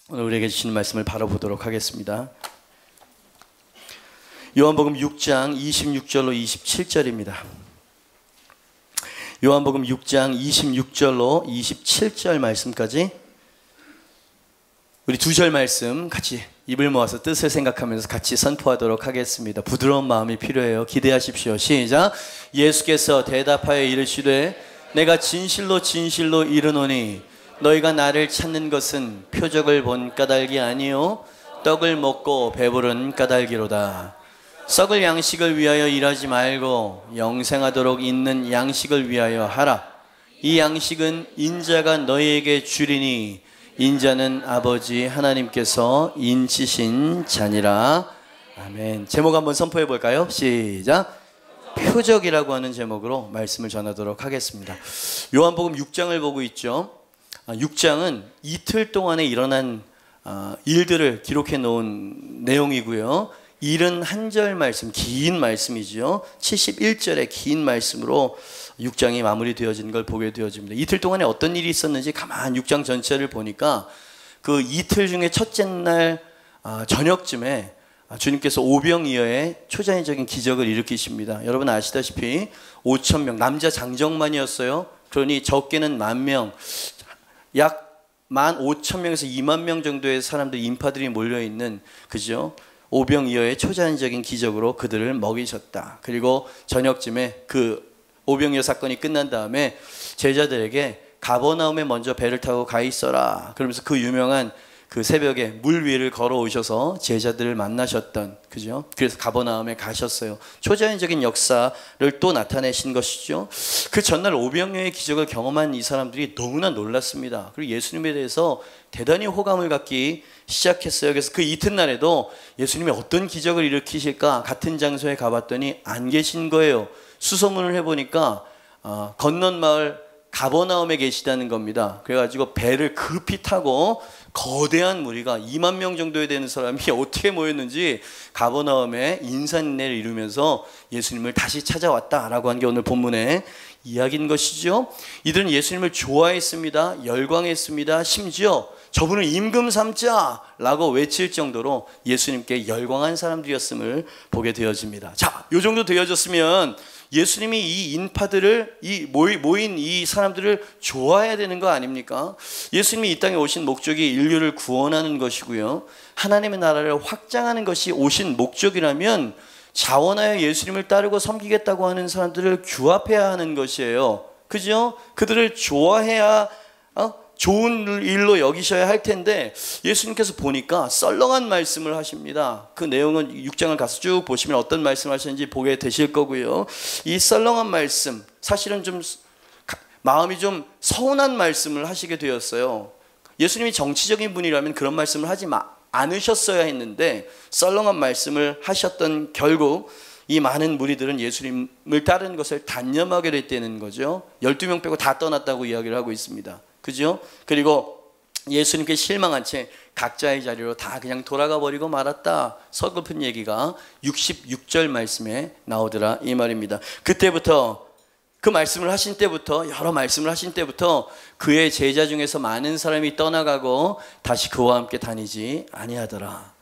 오늘 우리에게 주시는 말씀을 바로 보도록 하겠습니다. 요한복음 6장 26절로 27절입니다. 요한복음 6장 26절로 27절 말씀까지 우리 두 절 말씀 같이 입을 모아서 뜻을 생각하면서 같이 선포하도록 하겠습니다. 부드러운 마음이 필요해요. 기대하십시오. 시작. 예수께서 대답하여 이르시되 내가 진실로 진실로 이르노니 너희가 나를 찾는 것은 표적을 본 까닭이 아니요 떡을 먹고 배부른 까닭이로다. 썩을 양식을 위하여 일하지 말고 영생하도록 있는 양식을 위하여 하라. 이 양식은 인자가 너희에게 주리니 인자는 아버지 하나님께서 인치신 자니라. 아멘. 제목 한번 선포해 볼까요? 시작. 표적이라고 하는 제목으로 말씀을 전하도록 하겠습니다. 요한복음 6장을 보고 있죠. 6장은 이틀 동안에 일어난 일들을 기록해 놓은 내용이고요. 71절 말씀, 긴 말씀이죠. 71절의 긴 말씀으로 6장이 마무리되어지는 걸 보게 되어집니다. 이틀 동안에 어떤 일이 있었는지 가만 6장 전체를 보니까 그 이틀 중에 첫째 날 저녁쯤에 주님께서 오병이어의 초자연적인 기적을 일으키십니다. 여러분 아시다시피 5,000명, 남자 장정만이었어요. 그러니 적게는 10,000명, 약 15,000명에서 20,000명 정도의 사람들, 인파들이 몰려있는, 그죠? 오병이어의 초자연적인 기적으로 그들을 먹이셨다. 그리고 저녁쯤에 그 오병이어 사건이 끝난 다음에 제자들에게 가버나움에 먼저 배를 타고 가 있어라. 그러면서 그 유명한 그 새벽에 물 위를 걸어오셔서 제자들을 만나셨던, 그죠? 그래서 가버나움에 가셨어요. 초자연적인 역사를 또 나타내신 것이죠. 그 전날 오병이어의 기적을 경험한 이 사람들이 너무나 놀랐습니다. 그리고 예수님에 대해서 대단히 호감을 갖기 시작했어요. 그래서 그 이튿날에도 예수님이 어떤 기적을 일으키실까 같은 장소에 가봤더니 안 계신 거예요. 수소문을 해보니까 건넌 마을 가버나움에 계시다는 겁니다. 그래가지고 배를 급히 타고 거대한 무리가 20,000명 정도에 되는 사람이 어떻게 모였는지 가버나움에 인산인해를 이루면서 예수님을 다시 찾아왔다라고 한 게 오늘 본문의 이야기인 것이죠. 이들은 예수님을 좋아했습니다. 열광했습니다. 심지어 저분을 임금 삼자라고 외칠 정도로 예수님께 열광한 사람들이었음을 보게 되어집니다. 자, 이 정도 되어졌으면 예수님이 이 인파들을, 이 모인 이 사람들을 좋아해야 되는 거 아닙니까? 예수님이 이 땅에 오신 목적이 인류를 구원하는 것이고요, 하나님의 나라를 확장하는 것이 오신 목적이라면 자원하여 예수님을 따르고 섬기겠다고 하는 사람들을 규합해야 하는 것이에요. 그죠? 그들을 좋아해야 좋은 일로 여기셔야 할 텐데 예수님께서 보니까 썰렁한 말씀을 하십니다. 그 내용은 6장을 가서 쭉 보시면 어떤 말씀 하시는지 보게 되실 거고요. 이 썰렁한 말씀, 사실은 좀 마음이 좀 서운한 말씀을 하시게 되었어요. 예수님이 정치적인 분이라면 그런 말씀을 하지 않으셨어야 했는데 썰렁한 말씀을 하셨던 결국 이 많은 무리들은 예수님을 따르는 것을 단념하게 됐다는 거죠. 12명 빼고 다 떠났다고 이야기를 하고 있습니다. 그죠? 그리고 예수님께 실망한 채 각자의 자리로 다 그냥 돌아가 버리고 말았다. 서글픈 얘기가 66절 말씀에 나오더라 이 말입니다. 그때부터, 그 말씀을 하신 때부터, 여러 말씀을 하신 때부터 그의 제자 중에서 많은 사람이 떠나가고 다시 그와 함께 다니지 아니하더라.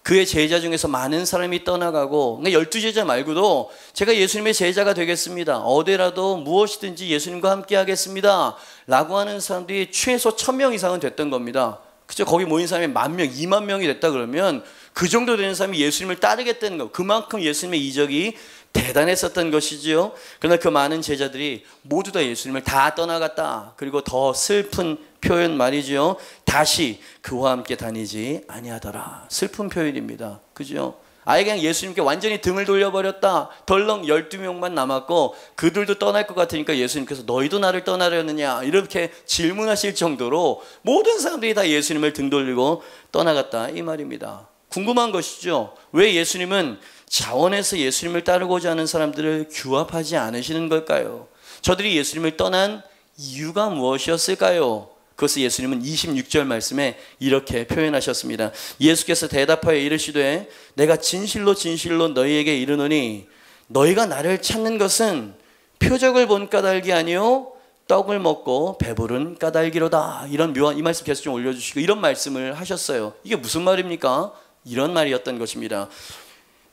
그의 제자 중에서 많은 사람이 떠나가고, 그러니까 12제자 말고도 제가 예수님의 제자가 되겠습니다, 어디라도 무엇이든지 예수님과 함께 하겠습니다 라고 하는 사람들이 최소 1,000명 이상은 됐던 겁니다. 그죠? 거기 모인 사람이 10,000명, 20,000명이 됐다 그러면 그 정도 되는 사람이 예수님을 따르겠다는 거, 그만큼 예수님의 이적이 대단했었던 것이지요. 그러나 그 많은 제자들이 모두 다 예수님을 다 떠나갔다. 그리고 더 슬픈 표현 말이죠, 다시 그와 함께 다니지 아니하더라. 슬픈 표현입니다. 그죠? 아예 그냥 예수님께 완전히 등을 돌려버렸다. 덜렁 12명만 남았고 그들도 떠날 것 같으니까 예수님께서 너희도 나를 떠나려느냐 이렇게 질문하실 정도로 모든 사람들이 다 예수님을 등 돌리고 떠나갔다 이 말입니다. 궁금한 것이죠. 왜 예수님은 자원해서 예수님을 따르고자 하는 사람들을 규합하지 않으시는 걸까요? 저들이 예수님을 떠난 이유가 무엇이었을까요? 그것을 예수님은 26절 말씀에 이렇게 표현하셨습니다. 예수께서 대답하여 이르시되 내가 진실로 진실로 너희에게 이르노니 너희가 나를 찾는 것은 표적을 본 까닭이 아니요 떡을 먹고 배부른 까닭이로다. 이런 묘한 이 말씀 계속 좀 올려주시고 이런 말씀을 하셨어요. 이게 무슨 말입니까? 이런 말이었던 것입니다.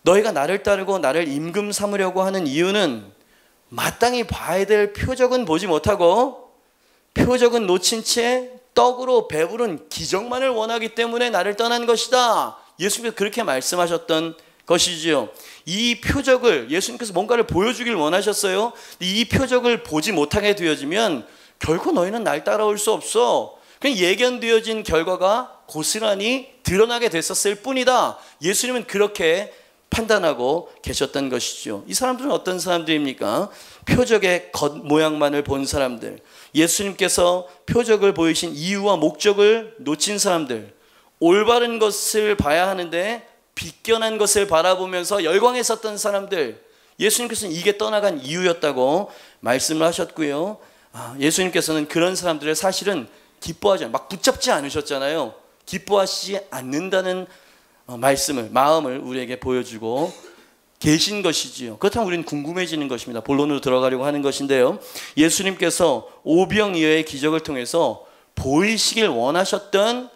너희가 나를 따르고 나를 임금 삼으려고 하는 이유는 마땅히 봐야 될 표적은 보지 못하고 표적은 놓친 채 떡으로 배부른 기적만을 원하기 때문에 나를 떠난 것이다. 예수님께서 그렇게 말씀하셨던 것이지요. 이 표적을 예수님께서 뭔가를 보여주길 원하셨어요. 이 표적을 보지 못하게 되어지면 결코 너희는 날 따라올 수 없어. 그냥 예견되어진 결과가 고스란히 드러나게 됐었을 뿐이다. 예수님은 그렇게 판단하고 계셨던 것이죠. 이 사람들은 어떤 사람들입니까? 표적의 겉모양만을 본 사람들, 예수님께서 표적을 보이신 이유와 목적을 놓친 사람들, 올바른 것을 봐야 하는데 비껴난 것을 바라보면서 열광했었던 사람들, 예수님께서는 이게 떠나간 이유였다고 말씀을 하셨고요. 예수님께서는 그런 사람들을 사실은 기뻐하지 막 붙잡지 않으셨잖아요. 기뻐하시지 않는다는 말씀을, 마음을 우리에게 보여주고 계신 것이지요. 그렇다면 우리는 궁금해지는 것입니다. 본론으로 들어가려고 하는 것인데요. 예수님께서 오병이어의 기적을 통해서 보이시길 원하셨던,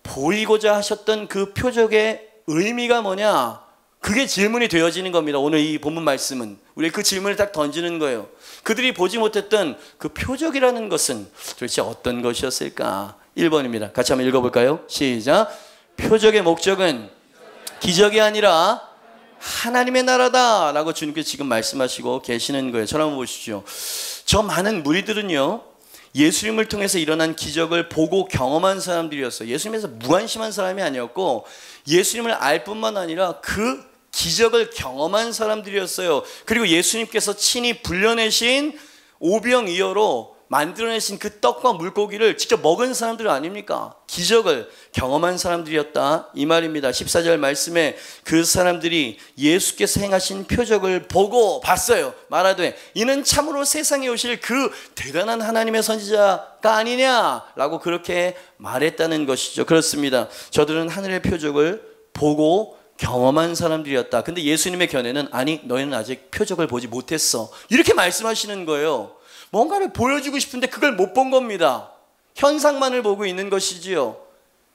보이고자 하셨던 그 표적의 의미가 뭐냐? 그게 질문이 되어지는 겁니다. 오늘 이 본문 말씀은 우리 그 질문을 딱 던지는 거예요. 그들이 보지 못했던 그 표적이라는 것은 도대체 어떤 것이었을까? 1번입니다. 같이 한번 읽어볼까요? 시작. 표적의 목적은 기적이 아니라 하나님의 나라다 라고 주님께서 지금 말씀하시고 계시는 거예요. 저를 한번 보십시오. 저 많은 무리들은요, 예수님을 통해서 일어난 기적을 보고 경험한 사람들이었어요. 예수님에서 무관심한 사람이 아니었고 예수님을 알 뿐만 아니라 그 기적을 경험한 사람들이었어요. 그리고 예수님께서 친히 불려내신 오병이어로 만들어내신 그 떡과 물고기를 직접 먹은 사람들 아닙니까? 기적을 경험한 사람들이었다 이 말입니다. 14절 말씀에 그 사람들이 예수께서 행하신 표적을 보고 봤어요. 말하되 이는 참으로 세상에 오실 그 대단한 하나님의 선지자가 아니냐라고 그렇게 말했다는 것이죠. 그렇습니다. 저들은 하늘의 표적을 보고 경험한 사람들이었다. 근데 예수님의 견해는 아니 너희는 아직 표적을 보지 못했어 이렇게 말씀하시는 거예요. 뭔가를 보여주고 싶은데 그걸 못 본 겁니다. 현상만을 보고 있는 것이지요.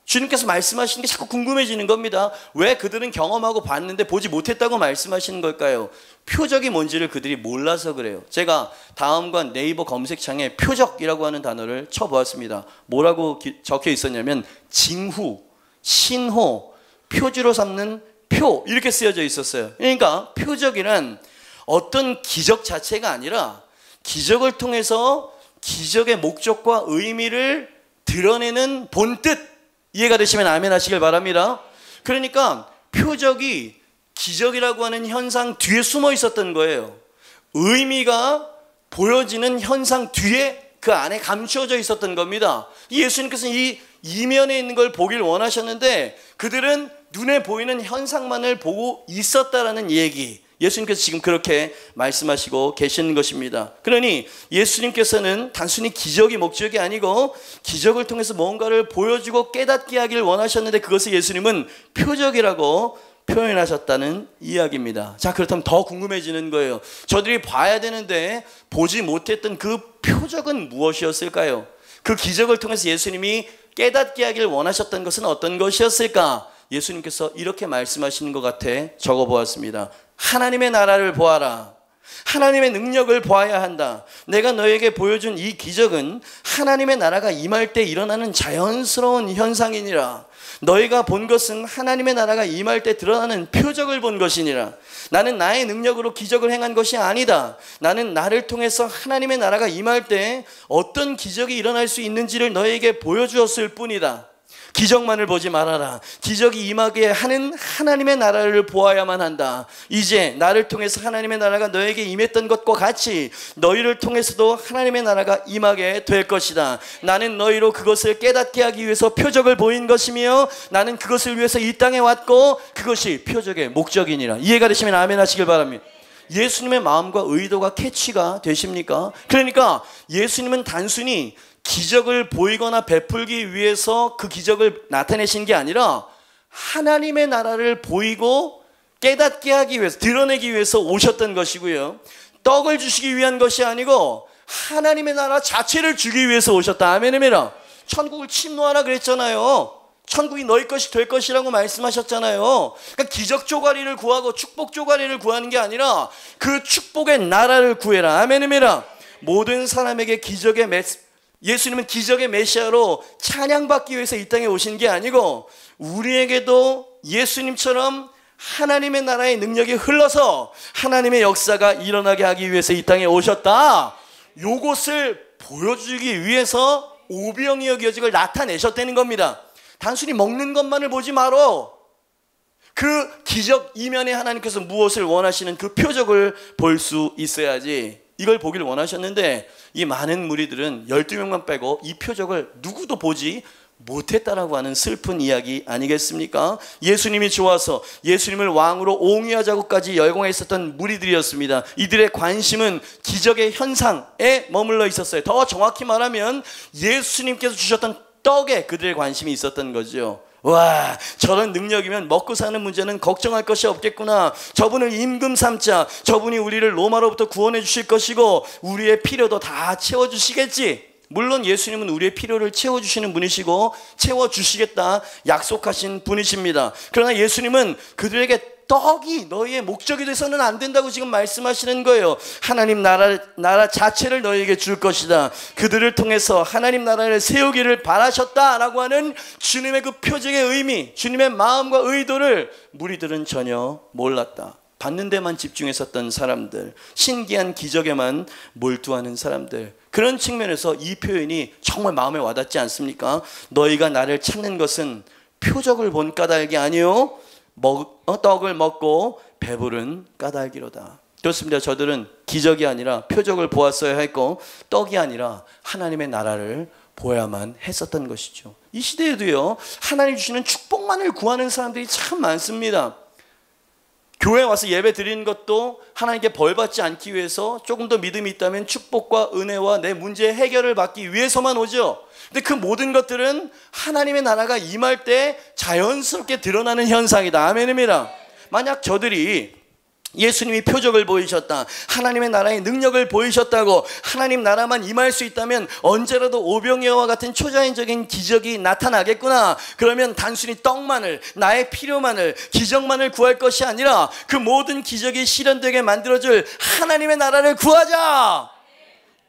주님께서 말씀하시는 게 자꾸 궁금해지는 겁니다. 왜 그들은 경험하고 봤는데 보지 못했다고 말씀하시는 걸까요? 표적이 뭔지를 그들이 몰라서 그래요. 제가 다음과 네이버 검색창에 표적이라고 하는 단어를 쳐보았습니다. 뭐라고 적혀 있었냐면 징후, 신호, 표지로 삼는 표 이렇게 쓰여져 있었어요. 그러니까 표적이란 어떤 기적 자체가 아니라 기적을 통해서 기적의 목적과 의미를 드러내는 본뜻, 이해가 되시면 아멘 하시길 바랍니다. 그러니까 표적이 기적이라고 하는 현상 뒤에 숨어 있었던 거예요. 의미가 보여지는 현상 뒤에 그 안에 감추어져 있었던 겁니다. 예수님께서는 이 이면에 있는 걸 보길 원하셨는데 그들은 눈에 보이는 현상만을 보고 있었다라는 얘기, 예수님께서 지금 그렇게 말씀하시고 계시는 것입니다. 그러니 예수님께서는 단순히 기적이 목적이 아니고 기적을 통해서 뭔가를 보여주고 깨닫게 하길 원하셨는데 그것을 예수님은 표적이라고 표현하셨다는 이야기입니다. 자, 그렇다면 더 궁금해지는 거예요. 저들이 봐야 되는데 보지 못했던 그 표적은 무엇이었을까요? 그 기적을 통해서 예수님이 깨닫게 하길 원하셨던 것은 어떤 것이었을까? 예수님께서 이렇게 말씀하시는 것 같아 적어보았습니다. 하나님의 나라를 보아라. 하나님의 능력을 보아야 한다. 내가 너에게 보여준 이 기적은 하나님의 나라가 임할 때 일어나는 자연스러운 현상이니라. 너희가 본 것은 하나님의 나라가 임할 때 드러나는 표적을 본 것이니라. 나는 나의 능력으로 기적을 행한 것이 아니다. 나는 나를 통해서 하나님의 나라가 임할 때 어떤 기적이 일어날 수 있는지를 너에게 보여주었을 뿐이다. 기적만을 보지 말아라. 기적이 임하게 하는 하나님의 나라를 보아야만 한다. 이제 나를 통해서 하나님의 나라가 너에게 임했던 것과 같이 너희를 통해서도 하나님의 나라가 임하게 될 것이다. 나는 너희로 그것을 깨닫게 하기 위해서 표적을 보인 것이며 나는 그것을 위해서 이 땅에 왔고 그것이 표적의 목적이니라. 이해가 되시면 아멘 하시길 바랍니다. 예수님의 마음과 의도가 캐치가 되십니까? 그러니까 예수님은 단순히 기적을 보이거나 베풀기 위해서 그 기적을 나타내신 게 아니라 하나님의 나라를 보이고 깨닫게 하기 위해서, 드러내기 위해서 오셨던 것이고요. 떡을 주시기 위한 것이 아니고 하나님의 나라 자체를 주기 위해서 오셨다. 아멘입니다. 천국을 침노하라 그랬잖아요. 천국이 너희 것이 될 것이라고 말씀하셨잖아요. 그러니까 기적 조가리를 구하고 축복 조가리를 구하는 게 아니라 그 축복의 나라를 구해라. 아멘입니다. 모든 사람에게 예수님은 기적의 메시아로 찬양받기 위해서 이 땅에 오신 게 아니고 우리에게도 예수님처럼 하나님의 나라의 능력이 흘러서 하나님의 역사가 일어나게 하기 위해서 이 땅에 오셨다. 요것을 보여주기 위해서 오병이어 기적을 나타내셨다는 겁니다. 단순히 먹는 것만을 보지 말어. 그 기적 이면에 하나님께서 무엇을 원하시는 그 표적을 볼 수 있어야지. 이걸 보길 원하셨는데 이 많은 무리들은 12명만 빼고 이 표적을 누구도 보지 못했다라고 하는 슬픈 이야기 아니겠습니까? 예수님이 좋아서 예수님을 왕으로 옹위하자고까지 열광했었던 무리들이었습니다. 이들의 관심은 기적의 현상에 머물러 있었어요. 더 정확히 말하면 예수님께서 주셨던 떡에 그들의 관심이 있었던 거죠. 와, 저런 능력이면 먹고 사는 문제는 걱정할 것이 없겠구나. 저분을 임금 삼자. 저분이 우리를 로마로부터 구원해 주실 것이고 우리의 필요도 다 채워주시겠지. 물론 예수님은 우리의 필요를 채워주시는 분이시고 채워주시겠다 약속하신 분이십니다. 그러나 예수님은 그들에게 떡이 너희의 목적이 돼서는 안 된다고 지금 말씀하시는 거예요. 하나님 나라 자체를 너희에게 줄 것이다. 그들을 통해서 하나님 나라를 세우기를 바라셨다라고 하는 주님의 그 표적의 의미, 주님의 마음과 의도를 무리들은 전혀 몰랐다. 받는 데만 집중했었던 사람들, 신기한 기적에만 몰두하는 사람들, 그런 측면에서 이 표현이 정말 마음에 와닿지 않습니까? 너희가 나를 찾는 것은 표적을 본 까닭이 아니요 떡을 먹고 배부른 까닭이로다. 그렇습니다. 저들은 기적이 아니라 표적을 보았어야 했고 떡이 아니라 하나님의 나라를 보야만 했었던 것이죠. 이 시대에도요, 하나님 주시는 축복만을 구하는 사람들이 참 많습니다. 교회 와서 예배 드리는 것도 하나님께 벌 받지 않기 위해서, 조금 더 믿음이 있다면 축복과 은혜와 내 문제의 해결을 받기 위해서만 오죠. 근데 그 모든 것들은 하나님의 나라가 임할 때 자연스럽게 드러나는 현상이다. 아멘입니다. 만약 저들이 예수님이 표적을 보이셨다, 하나님의 나라의 능력을 보이셨다고 하나님 나라만 임할 수 있다면 언제라도 오병이어와 같은 초자연적인 기적이 나타나겠구나. 그러면 단순히 떡만을, 나의 필요만을, 기적만을 구할 것이 아니라 그 모든 기적이 실현되게 만들어줄 하나님의 나라를 구하자,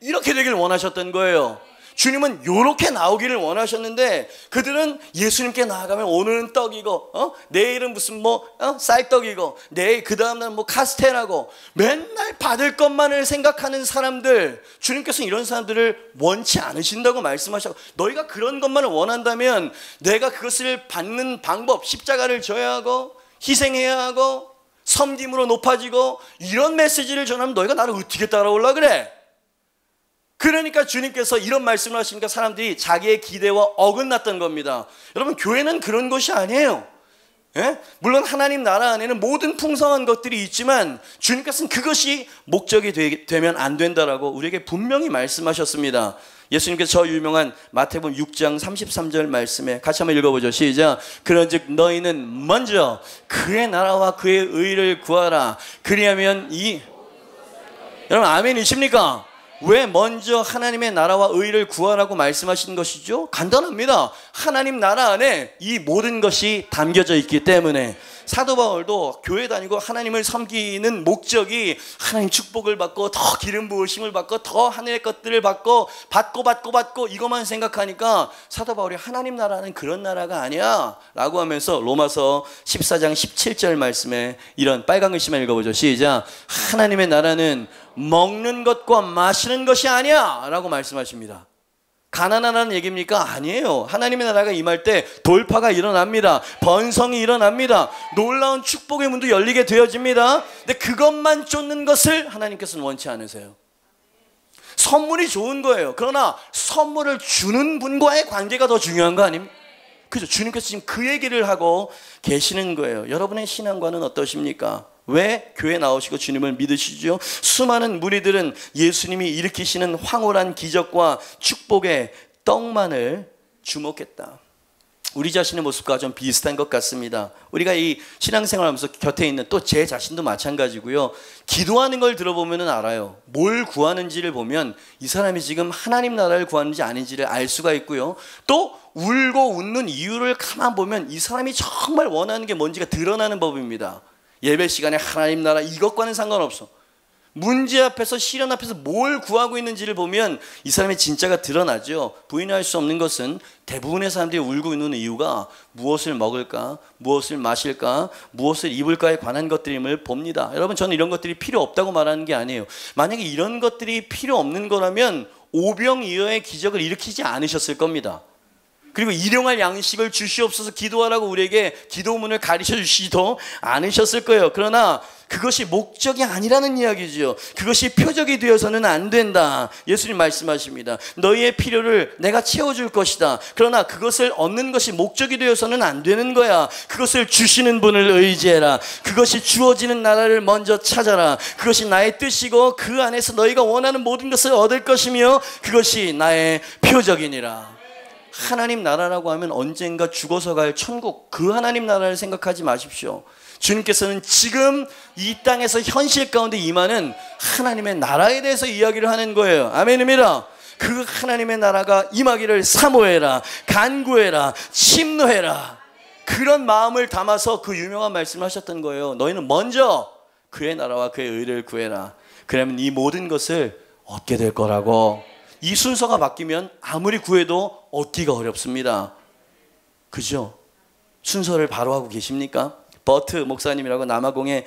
이렇게 되길 원하셨던 거예요. 주님은 이렇게 나오기를 원하셨는데 그들은 예수님께 나아가면 오늘은 떡이고 내일은 무슨 쌀떡이고 내일 그 다음날 카스테라고 맨날 받을 것만을 생각하는 사람들, 주님께서는 이런 사람들을 원치 않으신다고 말씀하셨고, 너희가 그런 것만을 원한다면 내가 그것을 받는 방법, 십자가를 져야 하고 희생해야 하고 섬김으로 높아지고 이런 메시지를 전하면 너희가 나를 어떻게 따라올라 그래? 그러니까 주님께서 이런 말씀을 하시니까 사람들이 자기의 기대와 어긋났던 겁니다. 여러분, 교회는 그런 것이 아니에요. 예? 물론 하나님 나라 안에는 모든 풍성한 것들이 있지만 주님께서는 그것이 목적이 되면 안 된다라고 우리에게 분명히 말씀하셨습니다. 예수님께서 저 유명한 마태복음 6장 33절 말씀에 같이 한번 읽어보죠. 시작. 그런즉 너희는 먼저 그의 나라와 그의 의를 구하라. 그리하면 여러분 아멘이십니까? 왜 먼저 하나님의 나라와 의를 구하라고 말씀하신 것이죠? 간단합니다. 하나님 나라 안에 이 모든 것이 담겨져 있기 때문에. 사도 바울도 교회 다니고 하나님을 섬기는 목적이 하나님 축복을 받고 더 기름 부으심을 받고 더 하늘의 것들을 받고 이것만 생각하니까 사도 바울이 하나님 나라는 그런 나라가 아니야 라고 하면서 로마서 14장 17절 말씀에 이런 빨간 글씨만 읽어보죠. 시작. 하나님의 나라는 먹는 것과 마시는 것이 아니야 라고 말씀하십니다. 가난하다는 얘기입니까? 아니에요. 하나님의 나라가 임할 때 돌파가 일어납니다. 번성이 일어납니다. 놀라운 축복의 문도 열리게 되어집니다. 근데 그것만 쫓는 것을 하나님께서는 원치 않으세요. 선물이 좋은 거예요. 그러나 선물을 주는 분과의 관계가 더 중요한 거 아닙니까? 그죠? 주님께서 지금 그 얘기를 하고 계시는 거예요. 여러분의 신앙관은 어떠십니까? 왜 교회 나오시고 주님을 믿으시죠? 수많은 무리들은 예수님이 일으키시는 황홀한 기적과 축복의 떡만을 주목했다. 우리 자신의 모습과 좀 비슷한 것 같습니다. 우리가 이 신앙생활하면서 곁에 있는 또 제 자신도 마찬가지고요. 기도하는 걸 들어보면 알아요. 뭘 구하는지를 보면 이 사람이 지금 하나님 나라를 구하는지 아닌지를 알 수가 있고요. 또 울고 웃는 이유를 가만 보면 이 사람이 정말 원하는 게 뭔지가 드러나는 법입니다. 예배 시간에 하나님 나라 이것과는 상관없어. 문제 앞에서 시련 앞에서 뭘 구하고 있는지를 보면 이 사람의 진짜가 드러나죠. 부인할 수 없는 것은 대부분의 사람들이 울고 있는 이유가 무엇을 먹을까, 무엇을 마실까, 무엇을 입을까에 관한 것들임을 봅니다. 여러분, 저는 이런 것들이 필요 없다고 말하는 게 아니에요. 만약에 이런 것들이 필요 없는 거라면 오병이어의 기적을 일으키지 않으셨을 겁니다. 그리고 일용할 양식을 주시옵소서 기도하라고 우리에게 기도문을 가르쳐 주시지도 않으셨을 거예요. 그러나 그것이 목적이 아니라는 이야기죠. 그것이 표적이 되어서는 안 된다. 예수님 말씀하십니다. 너희의 필요를 내가 채워줄 것이다. 그러나 그것을 얻는 것이 목적이 되어서는 안 되는 거야. 그것을 주시는 분을 의지해라. 그것이 주어지는 나라를 먼저 찾아라. 그것이 나의 뜻이고 그 안에서 너희가 원하는 모든 것을 얻을 것이며 그것이 나의 표적이니라. 하나님 나라라고 하면 언젠가 죽어서 갈 천국, 그 하나님 나라를 생각하지 마십시오. 주님께서는 지금 이 땅에서 현실 가운데 임하는 하나님의 나라에 대해서 이야기를 하는 거예요. 아멘입니다. 그 하나님의 나라가 임하기를 사모해라, 간구해라, 침노해라. 그런 마음을 담아서 그 유명한 말씀을 하셨던 거예요. 너희는 먼저 그의 나라와 그의 의를 구해라. 그러면 이 모든 것을 얻게 될 거라고. 이 순서가 바뀌면 아무리 구해도 얻기가 어렵습니다. 그죠? 순서를 바로 하고 계십니까? 버트 목사님이라고 남아공의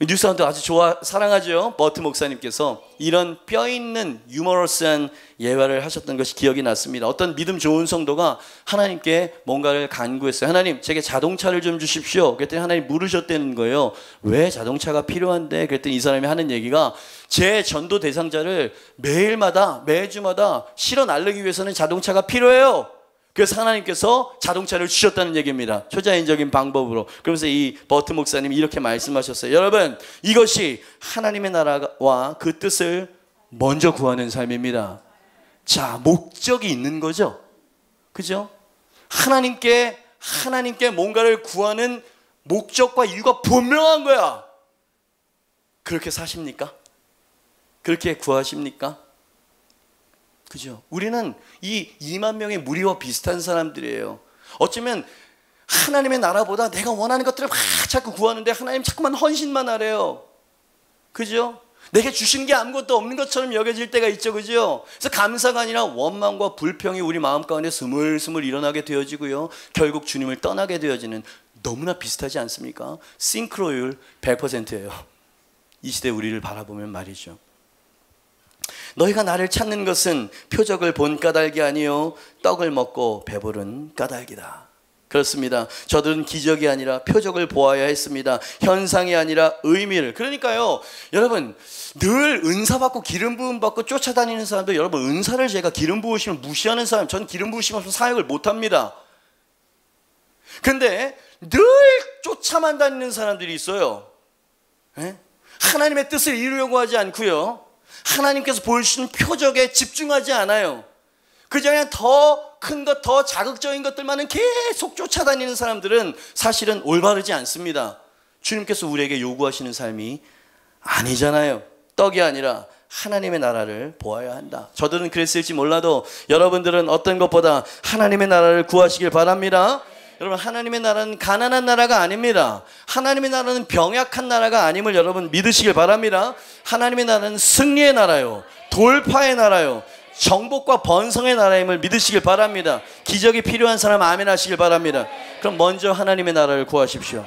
뉴사운드 아주 사랑하죠. 버트 목사님께서 이런 뼈있는 유머러스한 예화를 하셨던 것이 기억이 났습니다. 어떤 믿음 좋은 성도가 하나님께 뭔가를 간구했어요. 하나님, 제게 자동차를 좀 주십시오. 그랬더니 하나님 물으셨다는 거예요. 왜 자동차가 필요한데? 그랬더니 이 사람이 하는 얘기가 제 전도 대상자를 매주마다 실어 나르기 위해서는 자동차가 필요해요. 그래서 하나님께서 자동차를 주셨다는 얘기입니다. 초자연적인 방법으로. 그러면서 이 버트 목사님이 이렇게 말씀하셨어요. 여러분, 이것이 하나님의 나라와 그 뜻을 먼저 구하는 삶입니다. 자, 목적이 있는 거죠. 그죠? 하나님께 뭔가를 구하는 목적과 이유가 분명한 거야. 그렇게 사십니까? 그렇게 구하십니까? 그죠? 우리는 이 2만 명의 무리와 비슷한 사람들이에요. 어쩌면 하나님의 나라보다 내가 원하는 것들을 막 자꾸 구하는데 하나님 자꾸만 헌신만 하래요. 그죠? 내게 주시는 게 아무것도 없는 것처럼 여겨질 때가 있죠. 그죠? 그래서 감사가 아니라 원망과 불평이 우리 마음 가운데 스물스물 일어나게 되어지고요. 결국 주님을 떠나게 되어지는, 너무나 비슷하지 않습니까? 싱크로율 100%예요. 이 시대 우리를 바라보면 말이죠. 너희가 나를 찾는 것은 표적을 본 까닭이 아니요 떡을 먹고 배부른 까닭이다. 그렇습니다. 저들은 기적이 아니라 표적을 보아야 했습니다. 현상이 아니라 의미를. 그러니까요, 여러분, 늘 은사 받고 기름 부음 받고 쫓아다니는 사람들, 여러분, 은사를 제가 기름 부으시면 무시하는 사람, 전 기름 부으시면 없으면 사역을 못합니다. 근데 늘 쫓아만 다니는 사람들이 있어요. 에? 하나님의 뜻을 이루려고 하지 않고요, 하나님께서 보여주시는 표적에 집중하지 않아요. 그냥 더 큰 것, 더 자극적인 것들만은 계속 쫓아다니는 사람들은 사실은 올바르지 않습니다. 주님께서 우리에게 요구하시는 삶이 아니잖아요. 떡이 아니라 하나님의 나라를 보아야 한다. 저들은 그랬을지 몰라도 여러분들은 어떤 것보다 하나님의 나라를 구하시길 바랍니다. 여러분, 하나님의 나라는 가난한 나라가 아닙니다. 하나님의 나라는 병약한 나라가 아님을 여러분 믿으시길 바랍니다. 하나님의 나라는 승리의 나라요, 돌파의 나라요, 정복과 번성의 나라임을 믿으시길 바랍니다. 기적이 필요한 사람 아멘 하시길 바랍니다. 그럼 먼저 하나님의 나라를 구하십시오.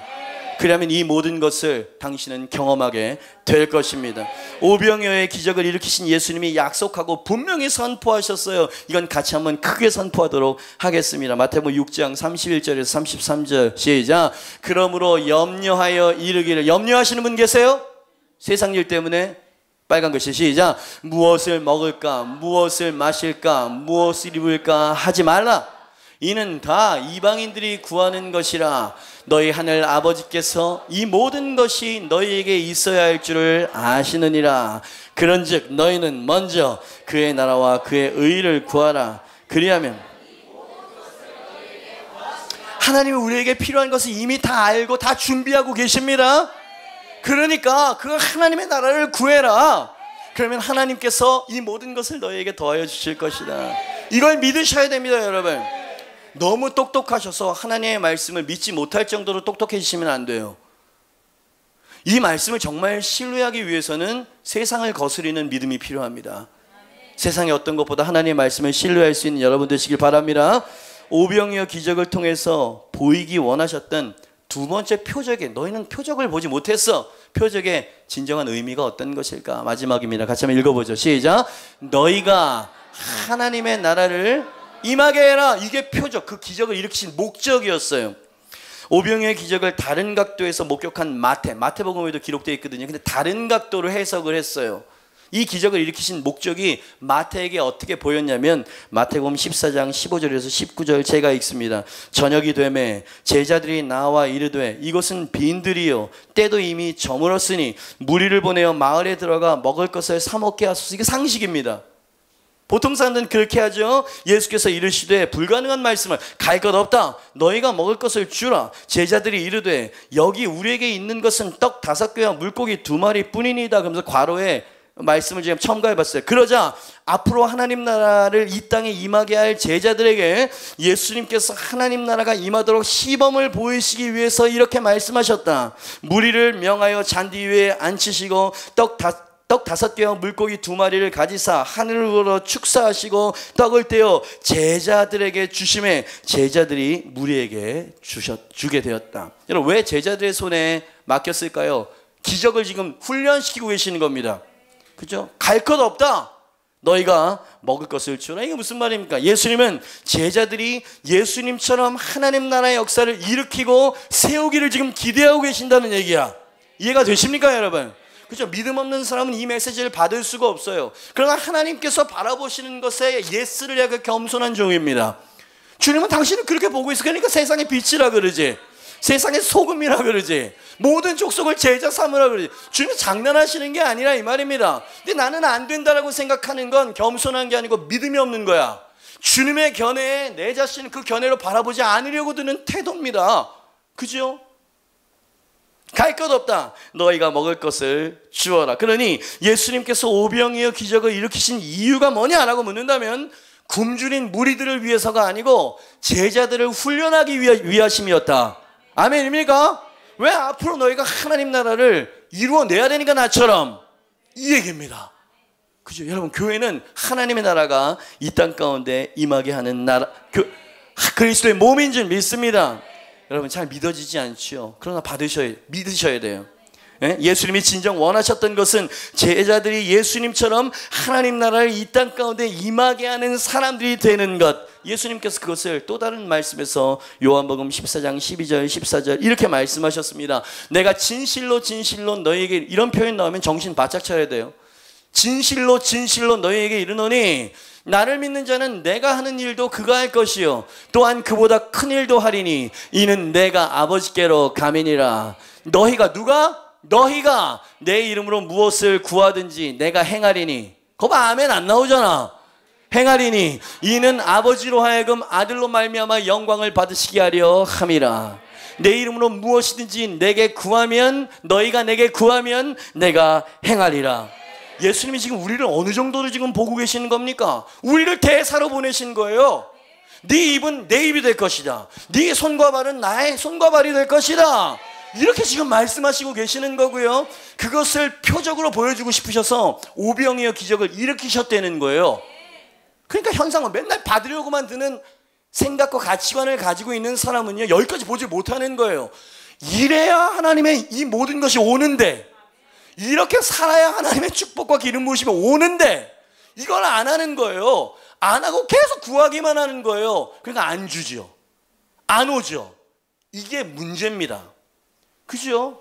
그러면 이 모든 것을 당신은 경험하게 될 것입니다. 오병이어의 기적을 일으키신 예수님이 약속하고 분명히 선포하셨어요. 이건 같이 한번 크게 선포하도록 하겠습니다. 마태복음 6장 31절에서 33절 시작. 그러므로 염려하여 이르기를. 염려하시는 분 계세요? 세상 일 때문에? 빨간 글씨 시작. 무엇을 먹을까, 무엇을 마실까, 무엇을 입을까 하지 말라. 이는 다 이방인들이 구하는 것이라. 너희 하늘 아버지께서 이 모든 것이 너희에게 있어야 할 줄을 아시느니라. 그런즉 너희는 먼저 그의 나라와 그의 의를 구하라. 그리하면 하나님이 우리에게 필요한 것을 이미 다 알고 다 준비하고 계십니다. 그러니까 그 하나님의 나라를 구해라. 그러면 하나님께서 이 모든 것을 너희에게 더하여 주실 것이다. 이걸 믿으셔야 됩니다, 여러분. 너무 똑똑하셔서 하나님의 말씀을 믿지 못할 정도로 똑똑해지시면 안 돼요. 이 말씀을 정말 신뢰하기 위해서는 세상을 거스리는 믿음이 필요합니다. 세상의 어떤 것보다 하나님의 말씀을 신뢰할 수 있는 여러분 되시길 바랍니다. 오병이어 기적을 통해서 보이기 원하셨던 두 번째 표적에, 너희는 표적을 보지 못했어. 표적의 진정한 의미가 어떤 것일까? 마지막입니다. 같이 한번 읽어보죠. 시작. 너희가 하나님의 나라를 임하게 해라. 이게 표적, 그 기적을 일으키신 목적이었어요. 오병이어의 기적을 다른 각도에서 목격한 마태복음에도 기록되어 있거든요. 근데 다른 각도로 해석을 했어요. 이 기적을 일으키신 목적이 마태에게 어떻게 보였냐면 마태복음 14장 15절에서 19절 제가 읽습니다. 저녁이 되매 제자들이 나와 이르되 이것은 빈들이요 때도 이미 저물었으니 무리를 보내어 마을에 들어가 먹을 것을 사 먹게 하소서. 이게 상식입니다. 보통 사람들은 그렇게 하죠. 예수께서 이르시되 불가능한 말씀을 갈 것 없다. 너희가 먹을 것을 주라. 제자들이 이르되 여기 우리에게 있는 것은 떡 5개와 물고기 2마리 뿐이니이다. 그러면서 괄호에 말씀을 지금 첨가해봤어요. 그러자 앞으로 하나님 나라를 이 땅에 임하게 할 제자들에게 예수님께서 하나님 나라가 임하도록 시범을 보이시기 위해서 이렇게 말씀하셨다. 무리를 명하여 잔디 위에 앉히시고 떡 5개와 물고기 2마리를 가지사 하늘으로 축사하시고 떡을 떼어 제자들에게 주심에 제자들이 무리에게 주게 되었다. 여러분, 왜 제자들의 손에 맡겼을까요? 기적을 지금 훈련시키고 계시는 겁니다. 그죠? 갈 것 없다. 너희가 먹을 것을 주라. 이게 무슨 말입니까? 예수님은 제자들이 예수님처럼 하나님 나라의 역사를 일으키고 세우기를 지금 기대하고 계신다는 얘기야. 이해가 되십니까, 여러분? 그죠? 믿음 없는 사람은 이 메시지를 받을 수가 없어요. 그러나 하나님께서 바라보시는 것에 예스를 하고 겸손한 종입니다. 주님은 당신을 그렇게 보고 있어. 그러니까 세상의 빛이라 그러지. 세상의 소금이라 그러지. 모든 족속을 제자 삼으라 그러지. 주님은 장난하시는 게 아니라 이 말입니다. 근데 나는 안 된다라고 생각하는 건 겸손한 게 아니고 믿음이 없는 거야. 주님의 견해에 내 자신을 그 견해로 바라보지 않으려고 드는 태도입니다. 그죠? 갈 것 없다. 너희가 먹을 것을 주어라. 그러니 예수님께서 오병이어 기적을 일으키신 이유가 뭐냐라고 묻는다면 굶주린 무리들을 위해서가 아니고 제자들을 훈련하기 위하심이었다. 아멘입니까? 왜 앞으로 너희가 하나님 나라를 이루어내야 되니까 나처럼, 이 얘기입니다. 그죠? 여러분, 교회는 하나님의 나라가 이 땅 가운데 임하게 하는 나라, 그리스도의 몸인 줄 믿습니다. 여러분, 잘 믿어지지 않죠. 그러나 믿으셔야 돼요. 예수님이 진정 원하셨던 것은 제자들이 예수님처럼 하나님 나라를 이 땅 가운데 임하게 하는 사람들이 되는 것. 예수님께서 그것을 또 다른 말씀에서 요한복음 14장 12절 14절 이렇게 말씀하셨습니다. 내가 진실로 진실로 너희에게, 이런 표현 나오면 정신 바짝 차려야 돼요. 진실로 진실로 너희에게 이르노니 나를 믿는 자는 내가 하는 일도 그가 할 것이요 또한 그보다 큰 일도 하리니 이는 내가 아버지께로 가미니라. 너희가 내 이름으로 무엇을 구하든지 내가 행하리니. 거봐, 아멘 안 나오잖아. 행하리니 이는 아버지로 하여금 아들로 말미암아 영광을 받으시게 하려 함이라. 내 이름으로 무엇이든지 너희가 내게 구하면 내가 행하리라. 예수님이 지금 우리를 어느 정도로 지금 보고 계시는 겁니까? 우리를 대사로 보내신 거예요. 네 입은 내 입이 될 것이다. 네 손과 발은 나의 손과 발이 될 것이다. 이렇게 지금 말씀하시고 계시는 거고요. 그것을 표적으로 보여주고 싶으셔서 오병이어 기적을 일으키셨다는 거예요. 그러니까 현상은 맨날 받으려고만 드는 생각과 가치관을 가지고 있는 사람은요, 여기까지 보지 못하는 거예요. 이래야 하나님의 이 모든 것이 오는데, 이렇게 살아야 하나님의 축복과 기름 부으심이 오는데, 이걸 안 하는 거예요. 안 하고 계속 구하기만 하는 거예요. 그러니까 안 주죠. 안 오죠. 이게 문제입니다. 그죠?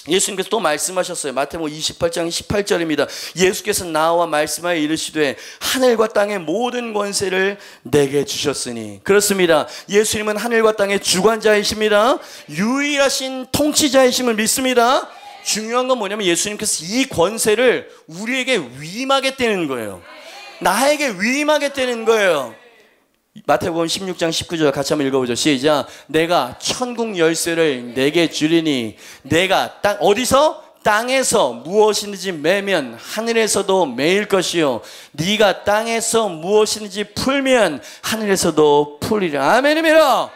예수님께서 또 말씀하셨어요. 마태복음 28장 18절입니다. 예수께서 나와 말씀하여 이르시되 하늘과 땅의 모든 권세를 내게 주셨으니. 그렇습니다. 예수님은 하늘과 땅의 주관자이십니다. 유일하신 통치자이심을 믿습니다. 중요한 건 뭐냐면 예수님께서 이 권세를 우리에게 위임하겠다는 거예요. 나에게 위임하겠다는 거예요. 마태복음 16장 19절 같이 한번 읽어보죠. 시작. 내가 천국 열쇠를 내게 주리니 내가 어디서? 땅에서 무엇이든지 매면 하늘에서도 매일 것이요 네가 땅에서 무엇이든지 풀면 하늘에서도 풀리라. 아멘입니다.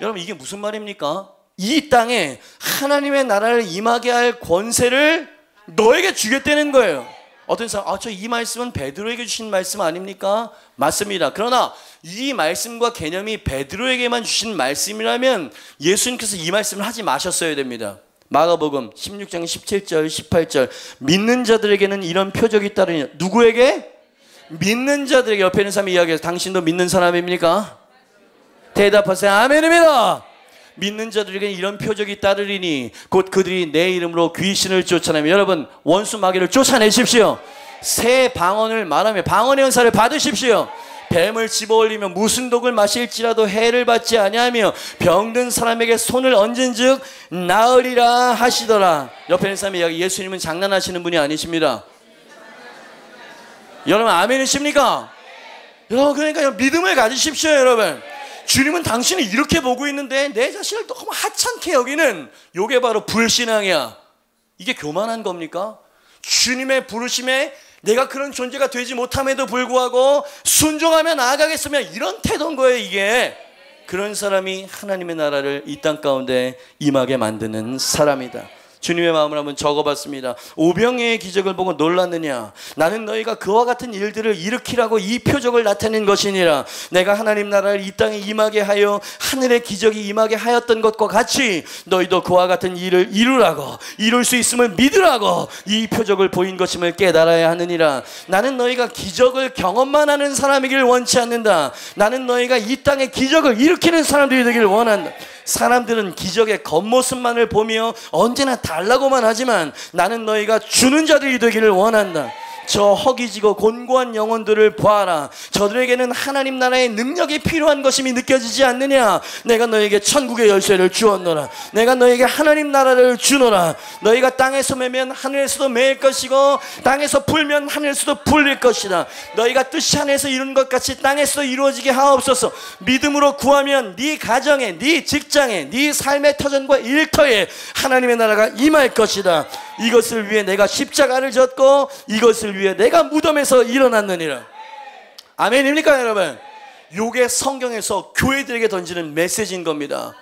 여러분 이게 무슨 말입니까? 이 땅에 하나님의 나라를 임하게 할 권세를 너에게 주겠다는 거예요. 어떤 사람, 저 이 말씀은 베드로에게 주신 말씀 아닙니까? 맞습니다. 그러나 이 말씀과 개념이 베드로에게만 주신 말씀이라면 예수님께서 이 말씀을 하지 마셨어야 됩니다. 마가복음 16장 17절 18절 믿는 자들에게는 이런 표적이 따르니 누구에게? 믿는 자들에게. 옆에 있는 사람이 이야기해서 당신도 믿는 사람입니까? 대답하세요. 아멘입니다. 믿는 자들에게 이런 표적이 따르리니 곧 그들이 내 이름으로 귀신을 쫓아내며 여러분 원수 마귀를 쫓아내십시오. 새 방언을 말하며 방언의 은사를 받으십시오. 뱀을 집어올리며 무슨 독을 마실지라도 해를 받지 아니하며 병든 사람에게 손을 얹은즉 나으리라 하시더라. 옆에 있는 사람이 이야기, 예수님은 장난하시는 분이 아니십니다. 여러분 아멘이십니까? 여러분 그러니까 믿음을 가지십시오. 여러분 주님은 당신을 이렇게 보고 있는데 내 자신을 너무 하찮게 여기는 요게 바로 불신앙이야. 이게 교만한 겁니까? 주님의 부르심에 내가 그런 존재가 되지 못함에도 불구하고 순종하며 나아가겠으면 이런 태도인 거예요. 이게 그런 사람이 하나님의 나라를 이 땅 가운데 임하게 만드는 사람이다. 주님의 마음을 한번 적어봤습니다. 오병이의 기적을 보고 놀랐느냐? 나는 너희가 그와 같은 일들을 일으키라고 이 표적을 나타낸 것이니라. 내가 하나님 나라를 이 땅에 임하게 하여 하늘의 기적이 임하게 하였던 것과 같이 너희도 그와 같은 일을 이루라고, 이룰 수 있음을 믿으라고 이 표적을 보인 것임을 깨달아야 하느니라. 나는 너희가 기적을 경험만 하는 사람이길 원치 않는다. 나는 너희가 이 땅에 기적을 일으키는 사람들이 되길 원한다. 사람들은 기적의 겉모습만을 보며 언제나 달라고만 하지만 나는 너희가 주는 자들이 되기를 원한다. 저 허기지고 곤고한 영혼들을 보아라. 저들에게는 하나님 나라의 능력이 필요한 것임이 느껴지지 않느냐? 내가 너에게 천국의 열쇠를 주었노라. 내가 너에게 하나님 나라를 주노라. 너희가 땅에서 매면 하늘에서도 매일 것이고 땅에서 풀면 하늘에서도 풀릴 것이다. 너희가 뜻이 하늘에서 이룬 것 같이 땅에서 이루어지게 하옵소서. 믿음으로 구하면 네 가정에, 네 직장에, 네 삶의 터전과 일터에 하나님의 나라가 임할 것이다. 이것을 위해 내가 십자가를 졌고 이것을 위해 내가 무덤에서 일어났느니라. 아멘입니까 여러분? 요게 성경에서 교회들에게 던지는 메시지인 겁니다.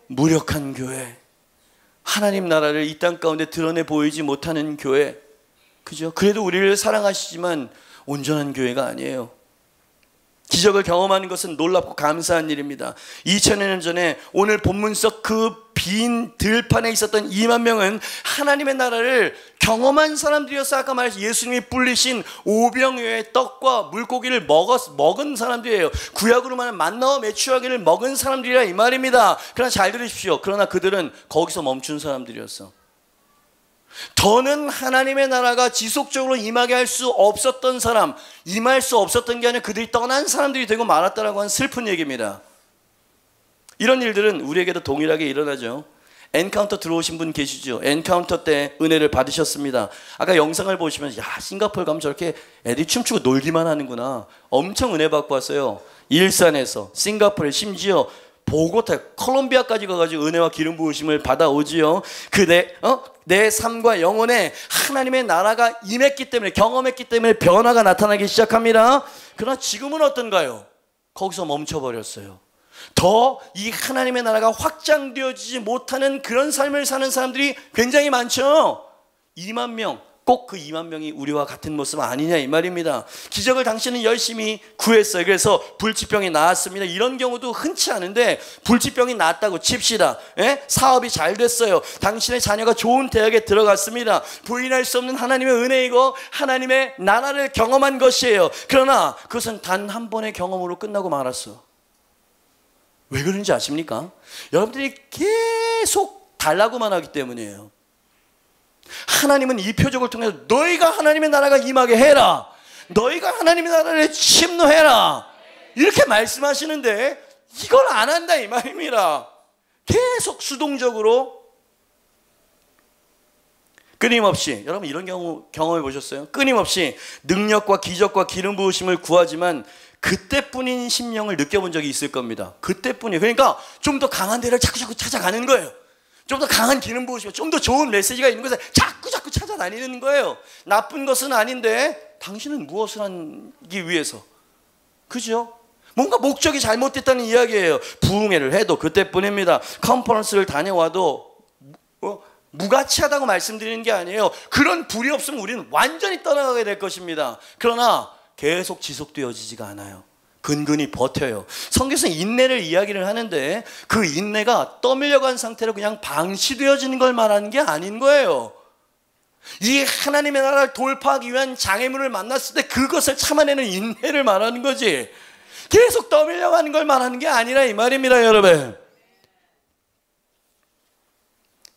무력한 교회, 하나님 나라를 이 땅 가운데 드러내 보이지 못하는 교회, 그죠? 그래도 우리를 사랑하시지만 온전한 교회가 아니에요. 기적을 경험하는 것은 놀랍고 감사한 일입니다. 2000년 전에 오늘 본문 속 그 빈 들판에 있었던 2만 명은 하나님의 나라를 경험한 사람들이어서 아까 말했듯이 예수님이 불리신 오병이어의 떡과 물고기를 먹은 사람들이에요. 구약으로 말하면 만나와 메추라기를 먹은 사람들이라 이 말입니다. 그러나 잘 들으십시오. 그러나 그들은 거기서 멈춘 사람들이었어. 더는 하나님의 나라가 지속적으로 임하게 할 수 없었던 사람, 임할 수 없었던 게 아니라 그들이 떠난 사람들이 되고 말았다라고 하는 슬픈 얘기입니다. 이런 일들은 우리에게도 동일하게 일어나죠. 엔카운터 들어오신 분 계시죠? 엔카운터 때 은혜를 받으셨습니다. 아까 영상을 보시면 야 싱가포르 가면 저렇게 애들이 춤추고 놀기만 하는구나. 엄청 은혜 받고 왔어요. 일산에서 싱가포르에 심지어 보고타 콜롬비아까지 가가지고 은혜와 기름 부으심을 받아오지요. 내 삶과 영혼에 하나님의 나라가 임했기 때문에, 경험했기 때문에 변화가 나타나기 시작합니다. 그러나 지금은 어떤가요? 거기서 멈춰버렸어요. 더 이 하나님의 나라가 확장되어지지 못하는 그런 삶을 사는 사람들이 굉장히 많죠. 2만 명, 꼭 그 2만 명이 우리와 같은 모습 아니냐 이 말입니다. 기적을 당신은 열심히 구했어요. 그래서 불치병이 나았습니다. 이런 경우도 흔치 않은데 불치병이 나았다고 칩시다. 사업이 잘 됐어요. 당신의 자녀가 좋은 대학에 들어갔습니다. 부인할 수 없는 하나님의 은혜이고 하나님의 나라를 경험한 것이에요. 그러나 그것은 단 한 번의 경험으로 끝나고 말았어. 왜 그런지 아십니까? 여러분들이 계속 달라고만 하기 때문이에요. 하나님은 이 표적을 통해서 너희가 하나님의 나라가 임하게 해라, 너희가 하나님의 나라를 침노해라 이렇게 말씀하시는데 이걸 안 한다 이 말입니다. 계속 수동적으로 끊임없이, 여러분 이런 경우 경험해 보셨어요? 끊임없이 능력과 기적과 기름 부으심을 구하지만 그때뿐인 심령을 느껴본 적이 있을 겁니다. 그때뿐이에요. 그러니까 좀 더 강한 데를 자꾸 찾아가는 거예요. 좀 더 강한 기름 부으시고 좀 더 좋은 메시지가 있는 것을 자꾸 찾아다니는 거예요. 나쁜 것은 아닌데 당신은 무엇을 하기 위해서? 그죠? 뭔가 목적이 잘못됐다는 이야기예요. 부흥회를 해도 그때뿐입니다. 컨퍼런스를 다녀와도 무가치하다고 말씀드리는 게 아니에요. 그런 불이 없으면 우리는 완전히 떠나가게 될 것입니다. 그러나 계속 지속되어지지가 않아요. 근근히 버텨요. 성경에서는 인내를 이야기를 하는데 그 인내가 떠밀려간 상태로 그냥 방치되어지는 걸 말하는 게 아닌 거예요. 이 하나님의 나라를 돌파하기 위한 장애물을 만났을 때 그것을 참아내는 인내를 말하는 거지, 계속 떠밀려가는 걸 말하는 게 아니라 이 말입니다. 여러분,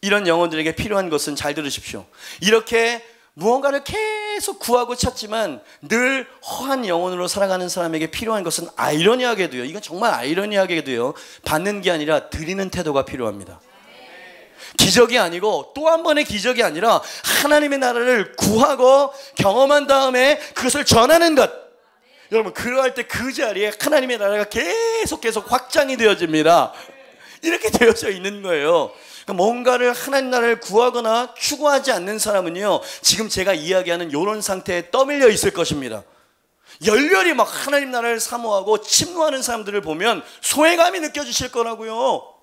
이런 영혼들에게 필요한 것은, 잘 들으십시오, 이렇게 무언가를 계속 구하고 찾지만 늘 허한 영혼으로 살아가는 사람에게 필요한 것은 아이러니하게도요, 이건 정말 아이러니하게도요, 받는 게 아니라 드리는 태도가 필요합니다. 기적이 아니고, 또 한 번의 기적이 아니라 하나님의 나라를 구하고 경험한 다음에 그것을 전하는 것. 여러분, 그러할 때 그 자리에 하나님의 나라가 계속 확장이 되어집니다. 이렇게 되어져 있는 거예요. 뭔가를, 하나님 나라를 구하거나 추구하지 않는 사람은요, 지금 제가 이야기하는 이런 상태에 떠밀려 있을 것입니다. 열렬히 막 하나님 나라를 사모하고 침노하는 사람들을 보면 소외감이 느껴지실 거라고요.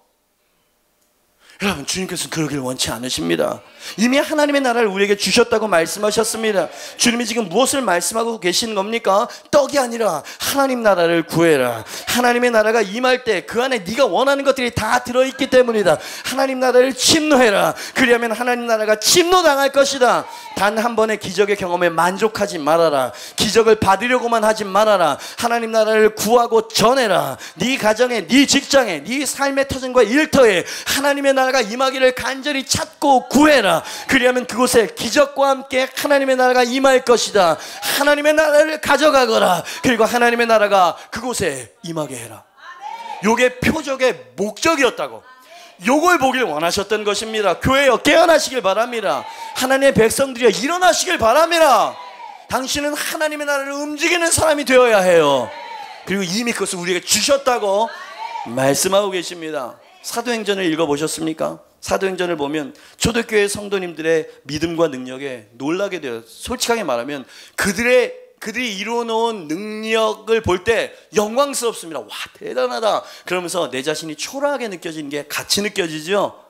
여러분, 주님께서는 그러길 원치 않으십니다. 이미 하나님의 나라를 우리에게 주셨다고 말씀하셨습니다. 주님이 지금 무엇을 말씀하고 계신 겁니까? 떡이 아니라 하나님 나라를 구해라. 하나님의 나라가 임할 때 그 안에 네가 원하는 것들이 다 들어있기 때문이다. 하나님 나라를 침노해라. 그리하면 하나님 나라가 침노당할 것이다. 단 한 번의 기적의 경험에 만족하지 말아라. 기적을 받으려고만 하지 말아라. 하나님 나라를 구하고 전해라. 네 가정에, 네 직장에, 네 삶의 터전과 일터에 하나님의 나라가 임하기를 간절히 찾고 구해라. 그리하면 그곳에 기적과 함께 하나님의 나라가 임할 것이다. 하나님의 나라를 가져가거라. 그리고 하나님의 나라가 그곳에 임하게 해라. 요게 표적의 목적이었다고, 요걸 보길 원하셨던 것입니다. 교회여, 깨어나시길 바랍니다. 하나님의 백성들이여, 일어나시길 바랍니다. 당신은 하나님의 나라를 움직이는 사람이 되어야 해요. 그리고 이미 그것을 우리에게 주셨다고 말씀하고 계십니다. 사도행전을 읽어보셨습니까? 사도행전을 보면 초대교회 성도님들의 믿음과 능력에 놀라게 돼요. 솔직하게 말하면 그들이 이루어놓은 능력을 볼 때 영광스럽습니다. 와, 대단하다. 그러면서 내 자신이 초라하게 느껴지는 게 같이 느껴지죠.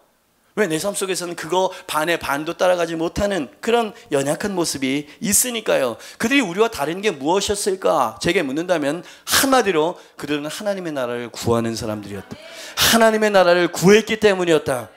왜? 내 삶 속에서는 그거 반의 반도 따라가지 못하는 그런 연약한 모습이 있으니까요. 그들이 우리와 다른 게 무엇이었을까? 제게 묻는다면 한마디로 그들은 하나님의 나라를 구하는 사람들이었다. 하나님의 나라를 구했기 때문이었다.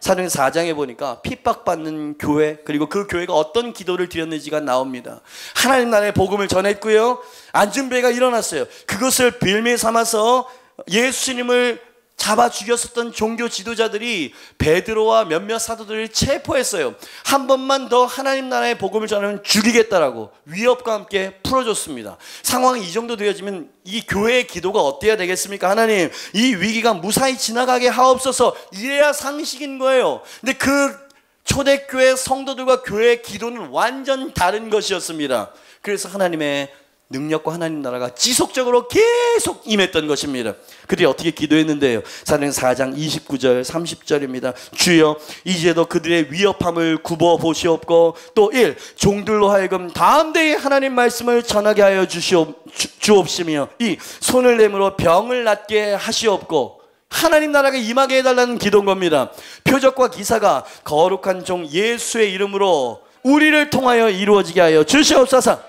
사도행전 4장에 보니까 핍박받는 교회, 그리고 그 교회가 어떤 기도를 드렸는지가 나옵니다. 하나님 나라의 복음을 전했고요, 안전배가 일어났어요. 그것을 빌미 삼아서 예수님을 잡아 죽였었던 종교 지도자들이 베드로와 몇몇 사도들을 체포했어요. 한 번만 더 하나님 나라의 복음을 전하면 죽이겠다라고 위협과 함께 풀어줬습니다. 상황이 이 정도 되어지면 이 교회의 기도가 어때야 되겠습니까? 하나님, 이 위기가 무사히 지나가게 하옵소서. 이래야 상식인 거예요. 근데 그 초대교회 성도들과 교회의 기도는 완전 다른 것이었습니다. 그래서 하나님의 능력과 하나님 나라가 지속적으로 계속 임했던 것입니다. 그들이 어떻게 기도했는데요? 사도행전 4장 29절 30절입니다. 주여, 이제도 그들의 위협함을 굽어보시옵고, 또 1. 종들로 하여금 담대히 하나님 말씀을 전하게 하여 주옵시며, 2. 손을 내밀어 병을 낫게 하시옵고. 하나님 나라가 임하게 해달라는 기도인 겁니다. 표적과 기사가 거룩한 종 예수의 이름으로 우리를 통하여 이루어지게 하여 주시옵소서.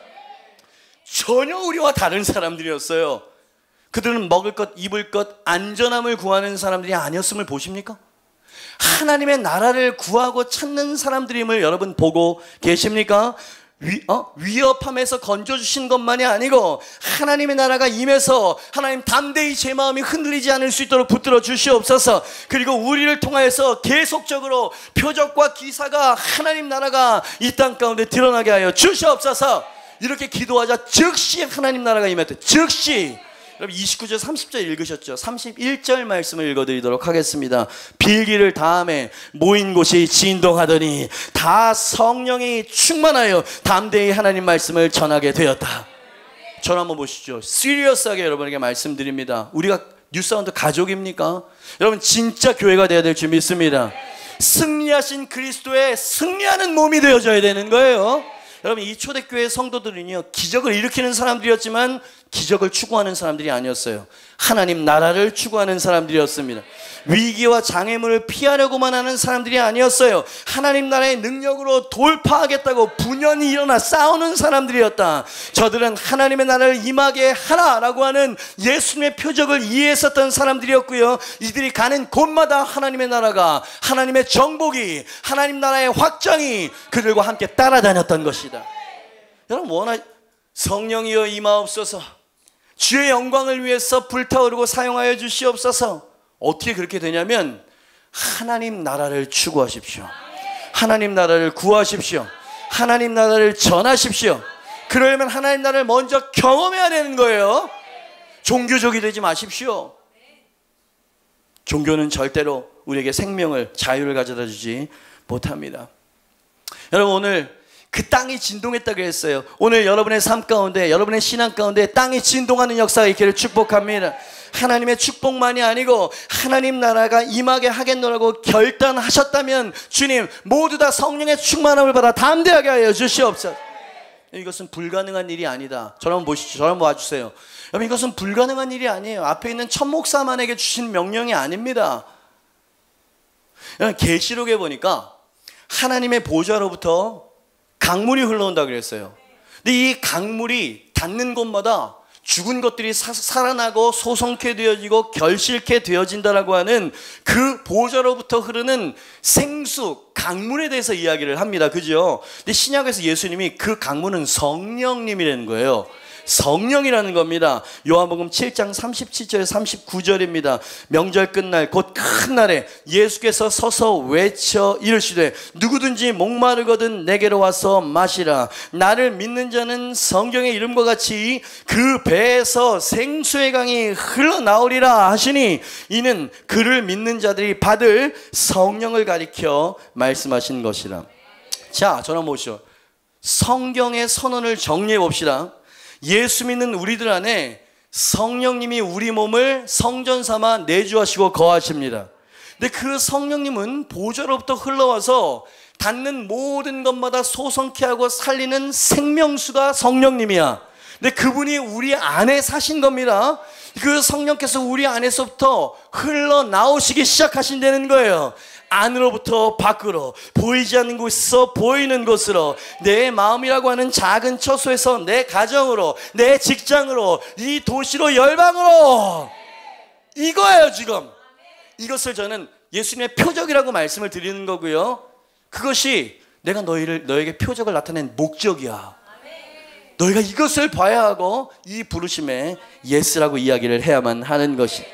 전혀 우리와 다른 사람들이었어요. 그들은 먹을 것, 입을 것, 안전함을 구하는 사람들이 아니었음을 보십니까? 하나님의 나라를 구하고 찾는 사람들임을 여러분 보고 계십니까? 위협함에서 건져주신 것만이 아니고 하나님의 나라가 임해서 하나님 담대히 제 마음이 흔들리지 않을 수 있도록 붙들어 주시옵소서. 그리고 우리를 통하여서 계속적으로 표적과 기사가, 하나님 나라가 이 땅 가운데 드러나게 하여 주시옵소서. 이렇게 기도하자 즉시 하나님 나라가 임했대. 즉시. 여러분 29절 30절 읽으셨죠? 31절 말씀을 읽어드리도록 하겠습니다. 빌기를 다음에 모인 곳이 진동하더니 다 성령이 충만하여 담대히 하나님 말씀을 전하게 되었다. 저를 한번 보시죠. 시리어스하게 여러분에게 말씀드립니다. 우리가 뉴사운드 가족입니까? 여러분 진짜 교회가 되어야 될 줄 믿습니다. 승리하신 그리스도의 승리하는 몸이 되어져야 되는 거예요. 여러분 이 초대교회 성도들은요, 기적을 일으키는 사람들이었지만 기적을 추구하는 사람들이 아니었어요. 하나님 나라를 추구하는 사람들이었습니다. 위기와 장애물을 피하려고만 하는 사람들이 아니었어요. 하나님 나라의 능력으로 돌파하겠다고 분연히 일어나 싸우는 사람들이었다. 저들은 하나님의 나라를 임하게 하라라고 하는 예수님의 표적을 이해했었던 사람들이었고요, 이들이 가는 곳마다 하나님의 나라가, 하나님의 정복이, 하나님 나라의 확장이 그들과 함께 따라다녔던 것이다. 여러분 성령이여 임하옵소서. 주의 영광을 위해서 불타오르고 사용하여 주시옵소서. 어떻게 그렇게 되냐면 하나님 나라를 추구하십시오. 하나님 나라를 구하십시오. 하나님 나라를 전하십시오. 그러려면 하나님 나라를 먼저 경험해야 되는 거예요. 종교적이 되지 마십시오. 종교는 절대로 우리에게 생명을, 자유를 가져다 주지 못합니다. 여러분 오늘 그 땅이 진동했다고 했어요. 오늘 여러분의 삶 가운데, 여러분의 신앙 가운데 땅이 진동하는 역사가 있기를 축복합니다. 하나님의 축복만이 아니고 하나님 나라가 임하게 하겠노라고 결단하셨다면 주님 모두 다 성령의 충만함을 받아 담대하게 하여 주시옵소서. 이것은 불가능한 일이 아니다. 저를 한번 보시죠. 저를 한번 봐주세요. 여러분 이것은 불가능한 일이 아니에요. 앞에 있는 천목사만에게 주신 명령이 아닙니다. 여러분 계시록에 보니까 하나님의 보좌로부터 강물이 흘러온다 그랬어요. 근데 이 강물이 닿는 곳마다 죽은 것들이 살아나고 소성케 되어지고 결실케 되어진다라고 하는 그 보좌로부터 흐르는 생수, 강물에 대해서 이야기를 합니다. 그죠? 근데 신약에서 예수님이 그 강물은 성령님이라는 거예요. 성령이라는 겁니다. 요한복음 7장 37절 39절입니다. 명절 끝날 곧 큰 날에 예수께서 서서 외쳐 이르시되 누구든지 목마르거든 내게로 와서 마시라. 나를 믿는 자는 성경의 이름과 같이 그 배에서 생수의 강이 흘러나오리라 하시니 이는 그를 믿는 자들이 받을 성령을 가리켜 말씀하신 것이라. 자, 저는 보시죠. 성경의 선언을 정리해 봅시다. 예수 믿는 우리들 안에 성령님이 우리 몸을 성전 삼아 내주하시고 거하십니다. 근데 그 성령님은 보좌로부터 흘러와서 닿는 모든 것마다 소성케 하고 살리는 생명수가 성령님이야. 근데 그분이 우리 안에 사신 겁니다. 그 성령께서 우리 안에서부터 흘러나오시기 시작하신다는 거예요. 안으로부터 밖으로, 보이지 않는 곳에서 보이는 곳으로, 내 마음이라고 하는 작은 처소에서 내 가정으로, 내 직장으로, 이 도시로, 열방으로. 이거예요 지금. 이것을 저는 예수님의 표적이라고 말씀을 드리는 거고요, 그것이 내가 너에게 표적을 나타낸 목적이야. 너희가 이것을 봐야 하고 이 부르심에 예스라고 이야기를 해야만 하는 것이.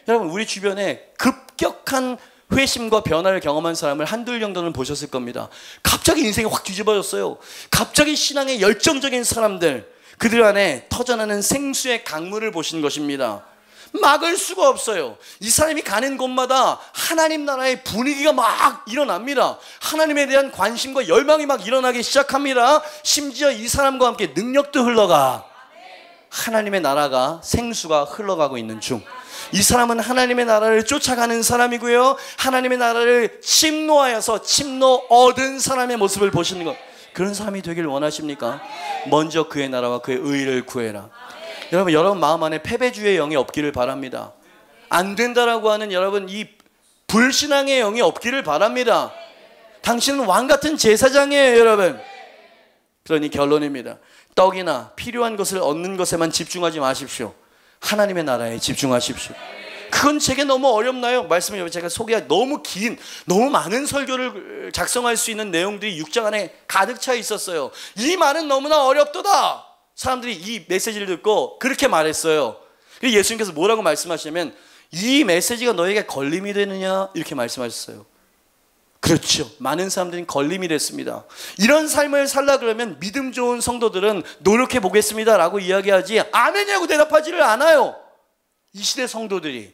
여러분 우리 주변에 급격한 회심과 변화를 경험한 사람을 한둘 정도는 보셨을 겁니다. 갑자기 인생이 확 뒤집어졌어요. 갑자기 신앙에 열정적인 사람들, 그들 안에 터져나는 생수의 강물을 보신 것입니다. 막을 수가 없어요. 이 사람이 가는 곳마다 하나님 나라의 분위기가 막 일어납니다. 하나님에 대한 관심과 열망이 막 일어나기 시작합니다. 심지어 이 사람과 함께 능력도 흘러가. 하나님의 나라가, 생수가 흘러가고 있는 중, 이 사람은 하나님의 나라를 쫓아가는 사람이고요, 하나님의 나라를 침노하여서 침노 얻은 사람의 모습을 보시는 것. 그런 사람이 되길 원하십니까? 먼저 그의 나라와 그의 의를 구해라. 여러분 마음 안에 패배주의 영이 없기를 바랍니다. 안 된다라고 하는 여러분 이 불신앙의 영이 없기를 바랍니다. 당신은 왕같은 제사장이에요 여러분. 그러니 결론입니다. 떡이나 필요한 것을 얻는 것에만 집중하지 마십시오. 하나님의 나라에 집중하십시오. 그건 제게 너무 어렵나요? 말씀을 제가 소개할 너무 긴, 너무 많은 설교를 작성할 수 있는 내용들이 6장 안에 가득 차 있었어요. 이 말은 너무나 어렵도다. 사람들이 이 메시지를 듣고 그렇게 말했어요. 예수님께서 뭐라고 말씀하시냐면 이 메시지가 너에게 걸림이 되느냐 이렇게 말씀하셨어요. 그렇죠. 많은 사람들이 걸림이 됐습니다. 이런 삶을 살라 그러면 믿음 좋은 성도들은 노력해 보겠습니다 라고 이야기하지 아멘이라고 대답하지를 않아요. 이 시대 성도들이.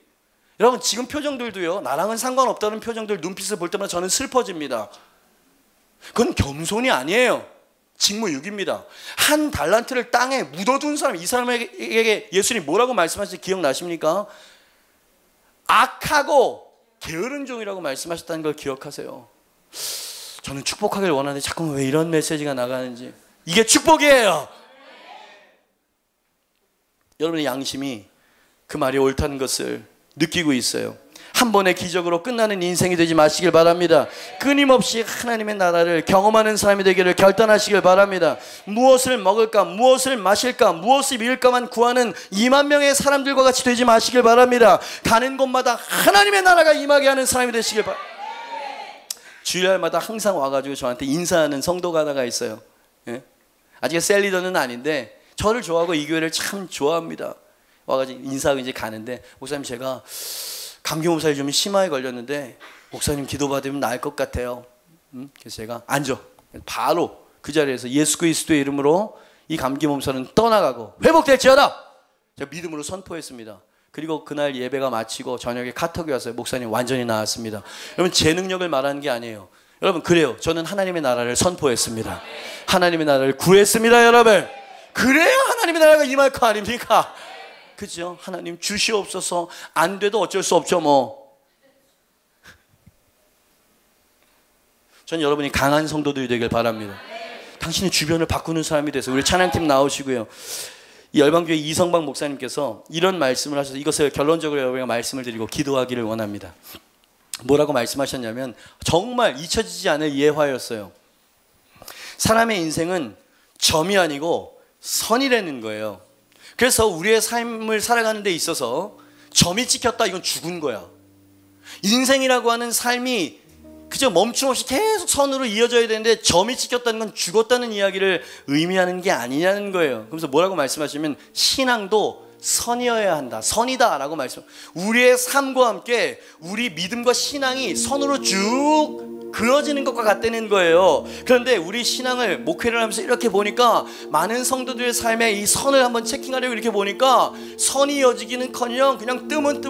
여러분 지금 표정들도요, 나랑은 상관없다는 표정들 눈빛을 볼 때마다 저는 슬퍼집니다. 그건 겸손이 아니에요. 직무유기입니다. 한 달란트를 땅에 묻어둔 사람, 이 사람에게 예수님이 뭐라고 말씀하실지 기억나십니까? 악하고 게으른 종이라고 말씀하셨다는 걸 기억하세요. 저는 축복하길 원하는데 자꾸 왜 이런 메시지가 나가는지. 이게 축복이에요. 여러분의 양심이 그 말이 옳다는 것을 느끼고 있어요. 한 번의 기적으로 끝나는 인생이 되지 마시길 바랍니다. 끊임없이 하나님의 나라를 경험하는 사람이 되기를 결단하시길 바랍니다. 무엇을 먹을까, 무엇을 마실까, 무엇을 입을까만 구하는 2만 명의 사람들과 같이 되지 마시길 바랍니다. 가는 곳마다 하나님의 나라가 임하게 하는 사람이 되시길 바랍니다. 주일날마다 항상 와가지고 저한테 인사하는 성도가 하나가 있어요. 예? 아직 셀리더는 아닌데 저를 좋아하고 이 교회를 참 좋아합니다. 와가지고 인사하고 이제 가는데, 목사님 제가 감기 몸살이 좀 심하게 걸렸는데 목사님 기도받으면 나을 것 같아요. 그래서 제가 앉아. 바로 그 자리에서 예수 그리스도의 이름으로 이 감기 몸살은 떠나가고 회복될지어다. 제가 믿음으로 선포했습니다. 그리고 그날 예배가 마치고 저녁에 카톡이 왔어요. 목사님 완전히 나았습니다. 여러분, 제 능력을 말하는 게 아니에요. 여러분, 그래요. 저는 하나님의 나라를 선포했습니다. 하나님의 나라를 구했습니다. 여러분, 그래야 하나님의 나라가 임할 거 아닙니까? 그죠? 하나님 주시옵소서. 안 돼도 어쩔 수 없죠 뭐. 전 여러분이 강한 성도들이 되길 바랍니다. 당신의 주변을 바꾸는 사람이 돼서. 우리 찬양팀 나오시고요. 이 열방교회 이성박 목사님께서 이런 말씀을 하셔서 이것을 결론적으로 여러분과 말씀을 드리고 기도하기를 원합니다. 뭐라고 말씀하셨냐면 정말 잊혀지지 않을 예화였어요. 사람의 인생은 점이 아니고 선이라는 거예요. 그래서 우리의 삶을 살아가는 데 있어서 점이 찍혔다, 이건 죽은 거야. 인생이라고 하는 삶이 그저 멈춤없이 계속 선으로 이어져야 되는데 점이 찍혔다는 건 죽었다는 이야기를 의미하는 게 아니냐는 거예요. 그래서 뭐라고 말씀하시면 신앙도 선이어야 한다, 선이다 라고 말씀. 우리의 삶과 함께 우리 믿음과 신앙이 선으로 쭉 그어지는 것과 같다는 거예요. 그런데 우리 신앙을 목회를 하면서 이렇게 보니까 많은 성도들의 삶에 이 선을 한번 체킹하려고 이렇게 보니까 선이 이어지기는커녕 그냥 뜨문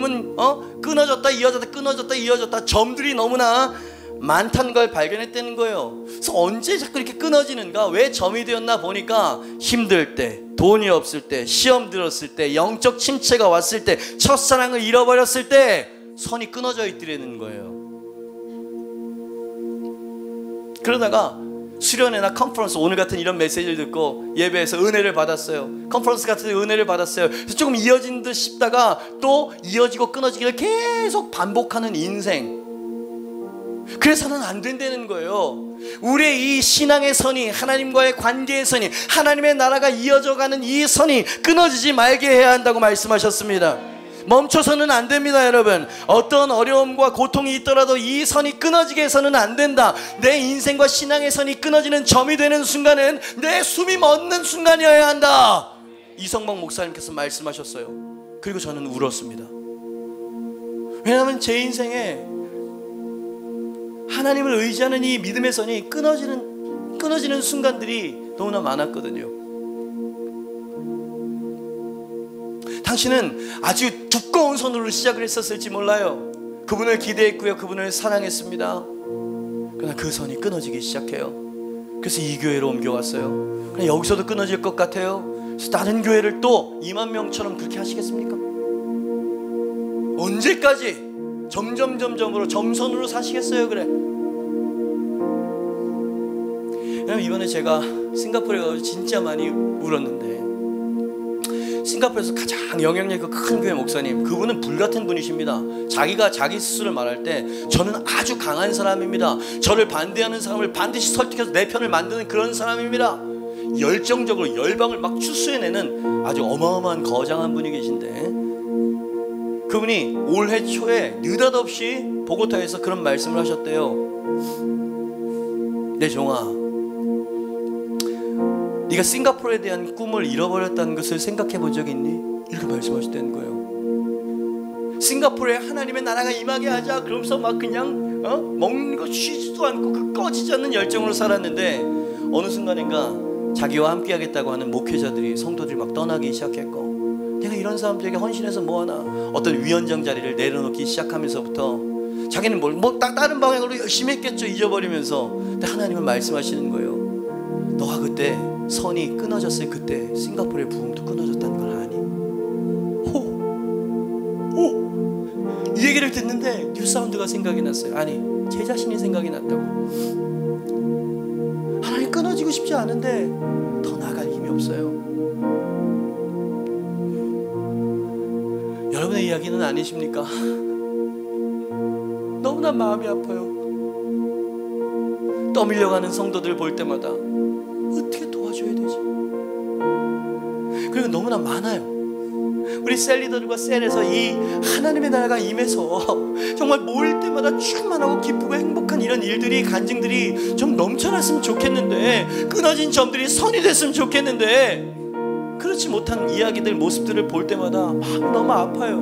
끊어졌다 이어졌다 끊어졌다 이어졌다 점들이 너무나 많다는 걸 발견했다는 거예요. 그래서 언제 자꾸 이렇게 끊어지는가? 왜 점이 되었나 보니까 힘들 때, 돈이 없을 때, 시험 들었을 때, 영적 침체가 왔을 때, 첫사랑을 잃어버렸을 때 선이 끊어져 있더라는 거예요. 그러다가 수련회나 컨퍼런스, 오늘 같은 이런 메시지를 듣고 예배에서 은혜를 받았어요. 컨퍼런스 같은 데 은혜를 받았어요. 그래서 조금 이어진 듯 싶다가 또 이어지고 끊어지기를 계속 반복하는 인생. 그래서는 안 된다는 거예요. 우리의 이 신앙의 선이, 하나님과의 관계의 선이, 하나님의 나라가 이어져가는 이 선이 끊어지지 말게 해야 한다고 말씀하셨습니다. 멈춰서는 안 됩니다. 여러분, 어떤 어려움과 고통이 있더라도 이 선이 끊어지게 해서는 안 된다. 내 인생과 신앙의 선이 끊어지는 점이 되는 순간은 내 숨이 멎는 순간이어야 한다. 이성박 목사님께서 말씀하셨어요. 그리고 저는 울었습니다. 왜냐하면 제 인생에 하나님을 의지하는 이 믿음의 선이 끊어지는 순간들이 너무나 많았거든요. 당신은 아주 두꺼운 선으로 시작을 했었을지 몰라요. 그분을 기대했고요, 그분을 사랑했습니다. 그러나 그 선이 끊어지기 시작해요. 그래서 이 교회로 옮겨왔어요. 그냥 여기서도 끊어질 것 같아요. 그래서 다른 교회를 또 2만 명처럼 그렇게 하시겠습니까? 언제까지 점점점점으로 점선으로 사시겠어요? 그래. 왜냐면 이번에 제가 싱가포르에 가서 진짜 많이 울었는데, 싱가포르에서 가장 영향력 있고 큰 교회 목사님, 그분은 불같은 분이십니다. 자기가 자기 스스로를 말할 때 저는 아주 강한 사람입니다, 저를 반대하는 사람을 반드시 설득해서 내 편을 만드는 그런 사람입니다. 열정적으로 열방을 막 추수해내는 아주 어마어마한 거장한 분이 계신데, 그분이 올해 초에 느닷없이 보고타에서 그런 말씀을 하셨대요. 내 종아, 네가 싱가포르에 대한 꿈을 잃어버렸다는 것을 생각해 본 적이 있니? 이렇게 말씀하셨다는 거예요. 싱가포르에 하나님의 나라가 임하게 하자 그러면서 막 그냥 먹는 거 쉬지도 않고 그 꺼지지 않는 열정으로 살았는데, 어느 순간인가 자기와 함께 하겠다고 하는 목회자들이, 성도들이 막 떠나기 시작했고, 내가 이런 사람들에게 헌신해서 뭐하나, 어떤 위원장 자리를 내려놓기 시작하면서부터 자기는 다른 방향으로 열심히 했겠죠, 잊어버리면서. 근데 하나님은 말씀하시는 거예요. 너가 그때 선이 끊어졌을 그때 싱가포르의 부흥도 끊어졌다는 걸 아니? 이 얘기를 듣는데 뉴사운드가 생각이 났어요. 아니, 제 자신이 생각이 났다고. 하나님 끊어지고 싶지 않은데 더 나아갈 힘이 없어요. 여러분의 이야기는 아니십니까? 너무나 마음이 아파요. 떠밀려가는 성도들 볼 때마다 어떻게 도와줘야 되지? 그리고 너무나 많아요. 우리 셀리더들과 셀에서 이 하나님의 나라가 임해서 정말 모일 때마다 충만하고 기쁘고 행복한 이런 일들이, 간증들이 좀 넘쳐났으면 좋겠는데, 끊어진 점들이 선이 됐으면 좋겠는데, 그렇지 못한 이야기들, 모습들을 볼 때마다 막 너무 아파요.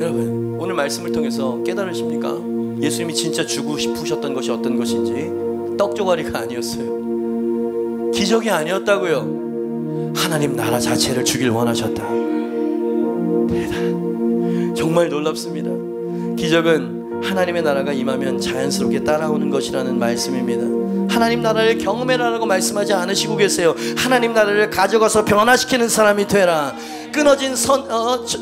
여러분, 오늘 말씀을 통해서 깨달으십니까? 예수님이 진짜 주고 싶으셨던 것이 어떤 것인지 떡조가리가 아니었어요. 기적이 아니었다고요. 하나님 나라 자체를 주길 원하셨다. 대단. 정말 놀랍습니다. 기적은 하나님의 나라가 임하면 자연스럽게 따라오는 것이라는 말씀입니다. 하나님 나라를 경험해라라고 말씀하지 않으시고 계세요. 하나님 나라를 가져가서 변화시키는 사람이 되라. 끊어진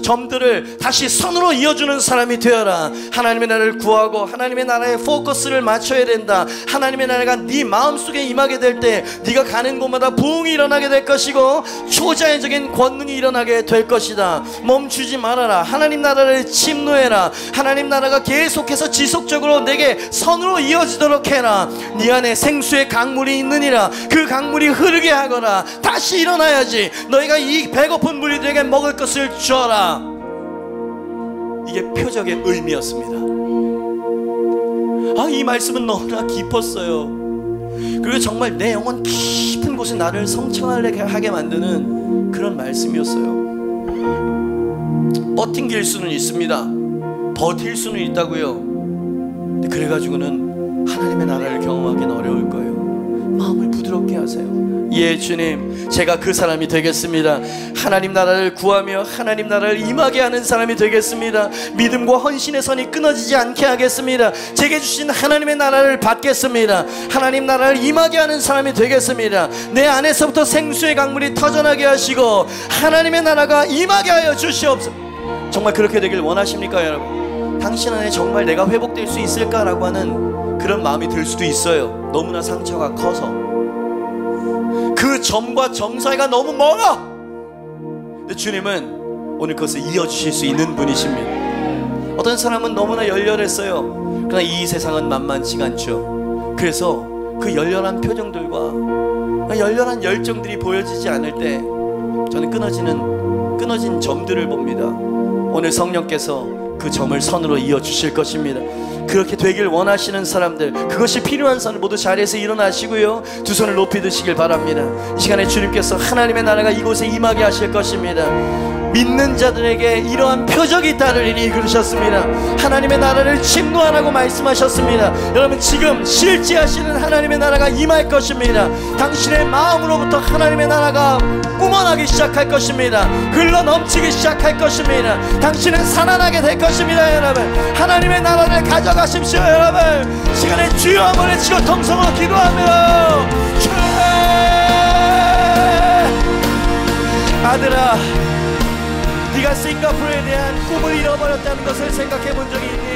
점들을 다시 선으로 이어주는 사람이 되어라. 하나님의 나라를 구하고 하나님의 나라에 포커스를 맞춰야 된다. 하나님의 나라가 네 마음속에 임하게 될 때 네가 가는 곳마다 부흥이 일어나게 될 것이고 초자연적인 권능이 일어나게 될 것이다. 멈추지 말아라. 하나님 나라를 침노해라. 하나님 나라가 계속해서 지속적으로 내게 선으로 이어지도록 해라. 네 안에 생수의 강물이 있느니라. 그 강물이 흐르게 하거라. 다시 일어나야지. 너희가 이 배고픈 무리들에게 먹을 것을 주어라. 이게 표적의 의미였습니다. 이 말씀은 너무나 깊었어요. 그리고 정말 내 영혼 깊은 곳에 나를 성청하게 만드는 그런 말씀이었어요. 버틴길 수는 있습니다. 버틸 수는 있다고요. 근데 그래가지고는 하나님의 나라를 경험하기는 어려울 거예요. 마음을 부드럽게 하세요. 예, 주님, 제가 그 사람이 되겠습니다. 하나님 나라를 구하며 하나님 나라를 임하게 하는 사람이 되겠습니다. 믿음과 헌신의 선이 끊어지지 않게 하겠습니다. 제게 주신 하나님의 나라를 받겠습니다. 하나님 나라를 임하게 하는 사람이 되겠습니다. 내 안에서부터 생수의 강물이 터져나게 하시고 하나님의 나라가 임하게 하여 주시옵소서. 정말 그렇게 되길 원하십니까, 여러분? 당신 안에 정말 내가 회복될 수 있을까라고 하는 그런 마음이 들 수도 있어요. 너무나 상처가 커서. 그 점과 점 사이가 너무 멀어. 근데 주님은 오늘 그것을 이어주실 수 있는 분이십니다. 어떤 사람은 너무나 열렬했어요. 그러나 이 세상은 만만치가 않죠. 그래서 그 열렬한 표정들과 열렬한 열정들이 보여지지 않을 때 저는 끊어진 점들을 봅니다. 오늘 성령께서 그 점을 선으로 이어주실 것입니다. 그렇게 되길 원하시는 사람들, 그것이 필요한 사람 모두 자리에서 일어나시고요, 두 손을 높이 드시길 바랍니다. 이 시간에 주님께서 하나님의 나라가 이곳에 임하게 하실 것입니다. 믿는 자들에게 이러한 표적이 따르리니 그러셨습니다. 하나님의 나라를 침노하라고 말씀하셨습니다. 여러분, 지금 실제하시는 하나님의 나라가 임할 것입니다. 당신의 마음으로부터 하나님의 나라가 뿜어나기 시작할 것입니다. 흘러넘치기 시작할 것입니다. 당신은 살아나게 될 것입니다. 여러분, 하나님의 나라를 가져가십시오. 여러분, 시간에 주여 한번 외치고 통성으로 기도하며, 아들아, 네가 싱가포르에 대한 꿈을 잃어버렸다는 것을 생각해 본 적이 있니?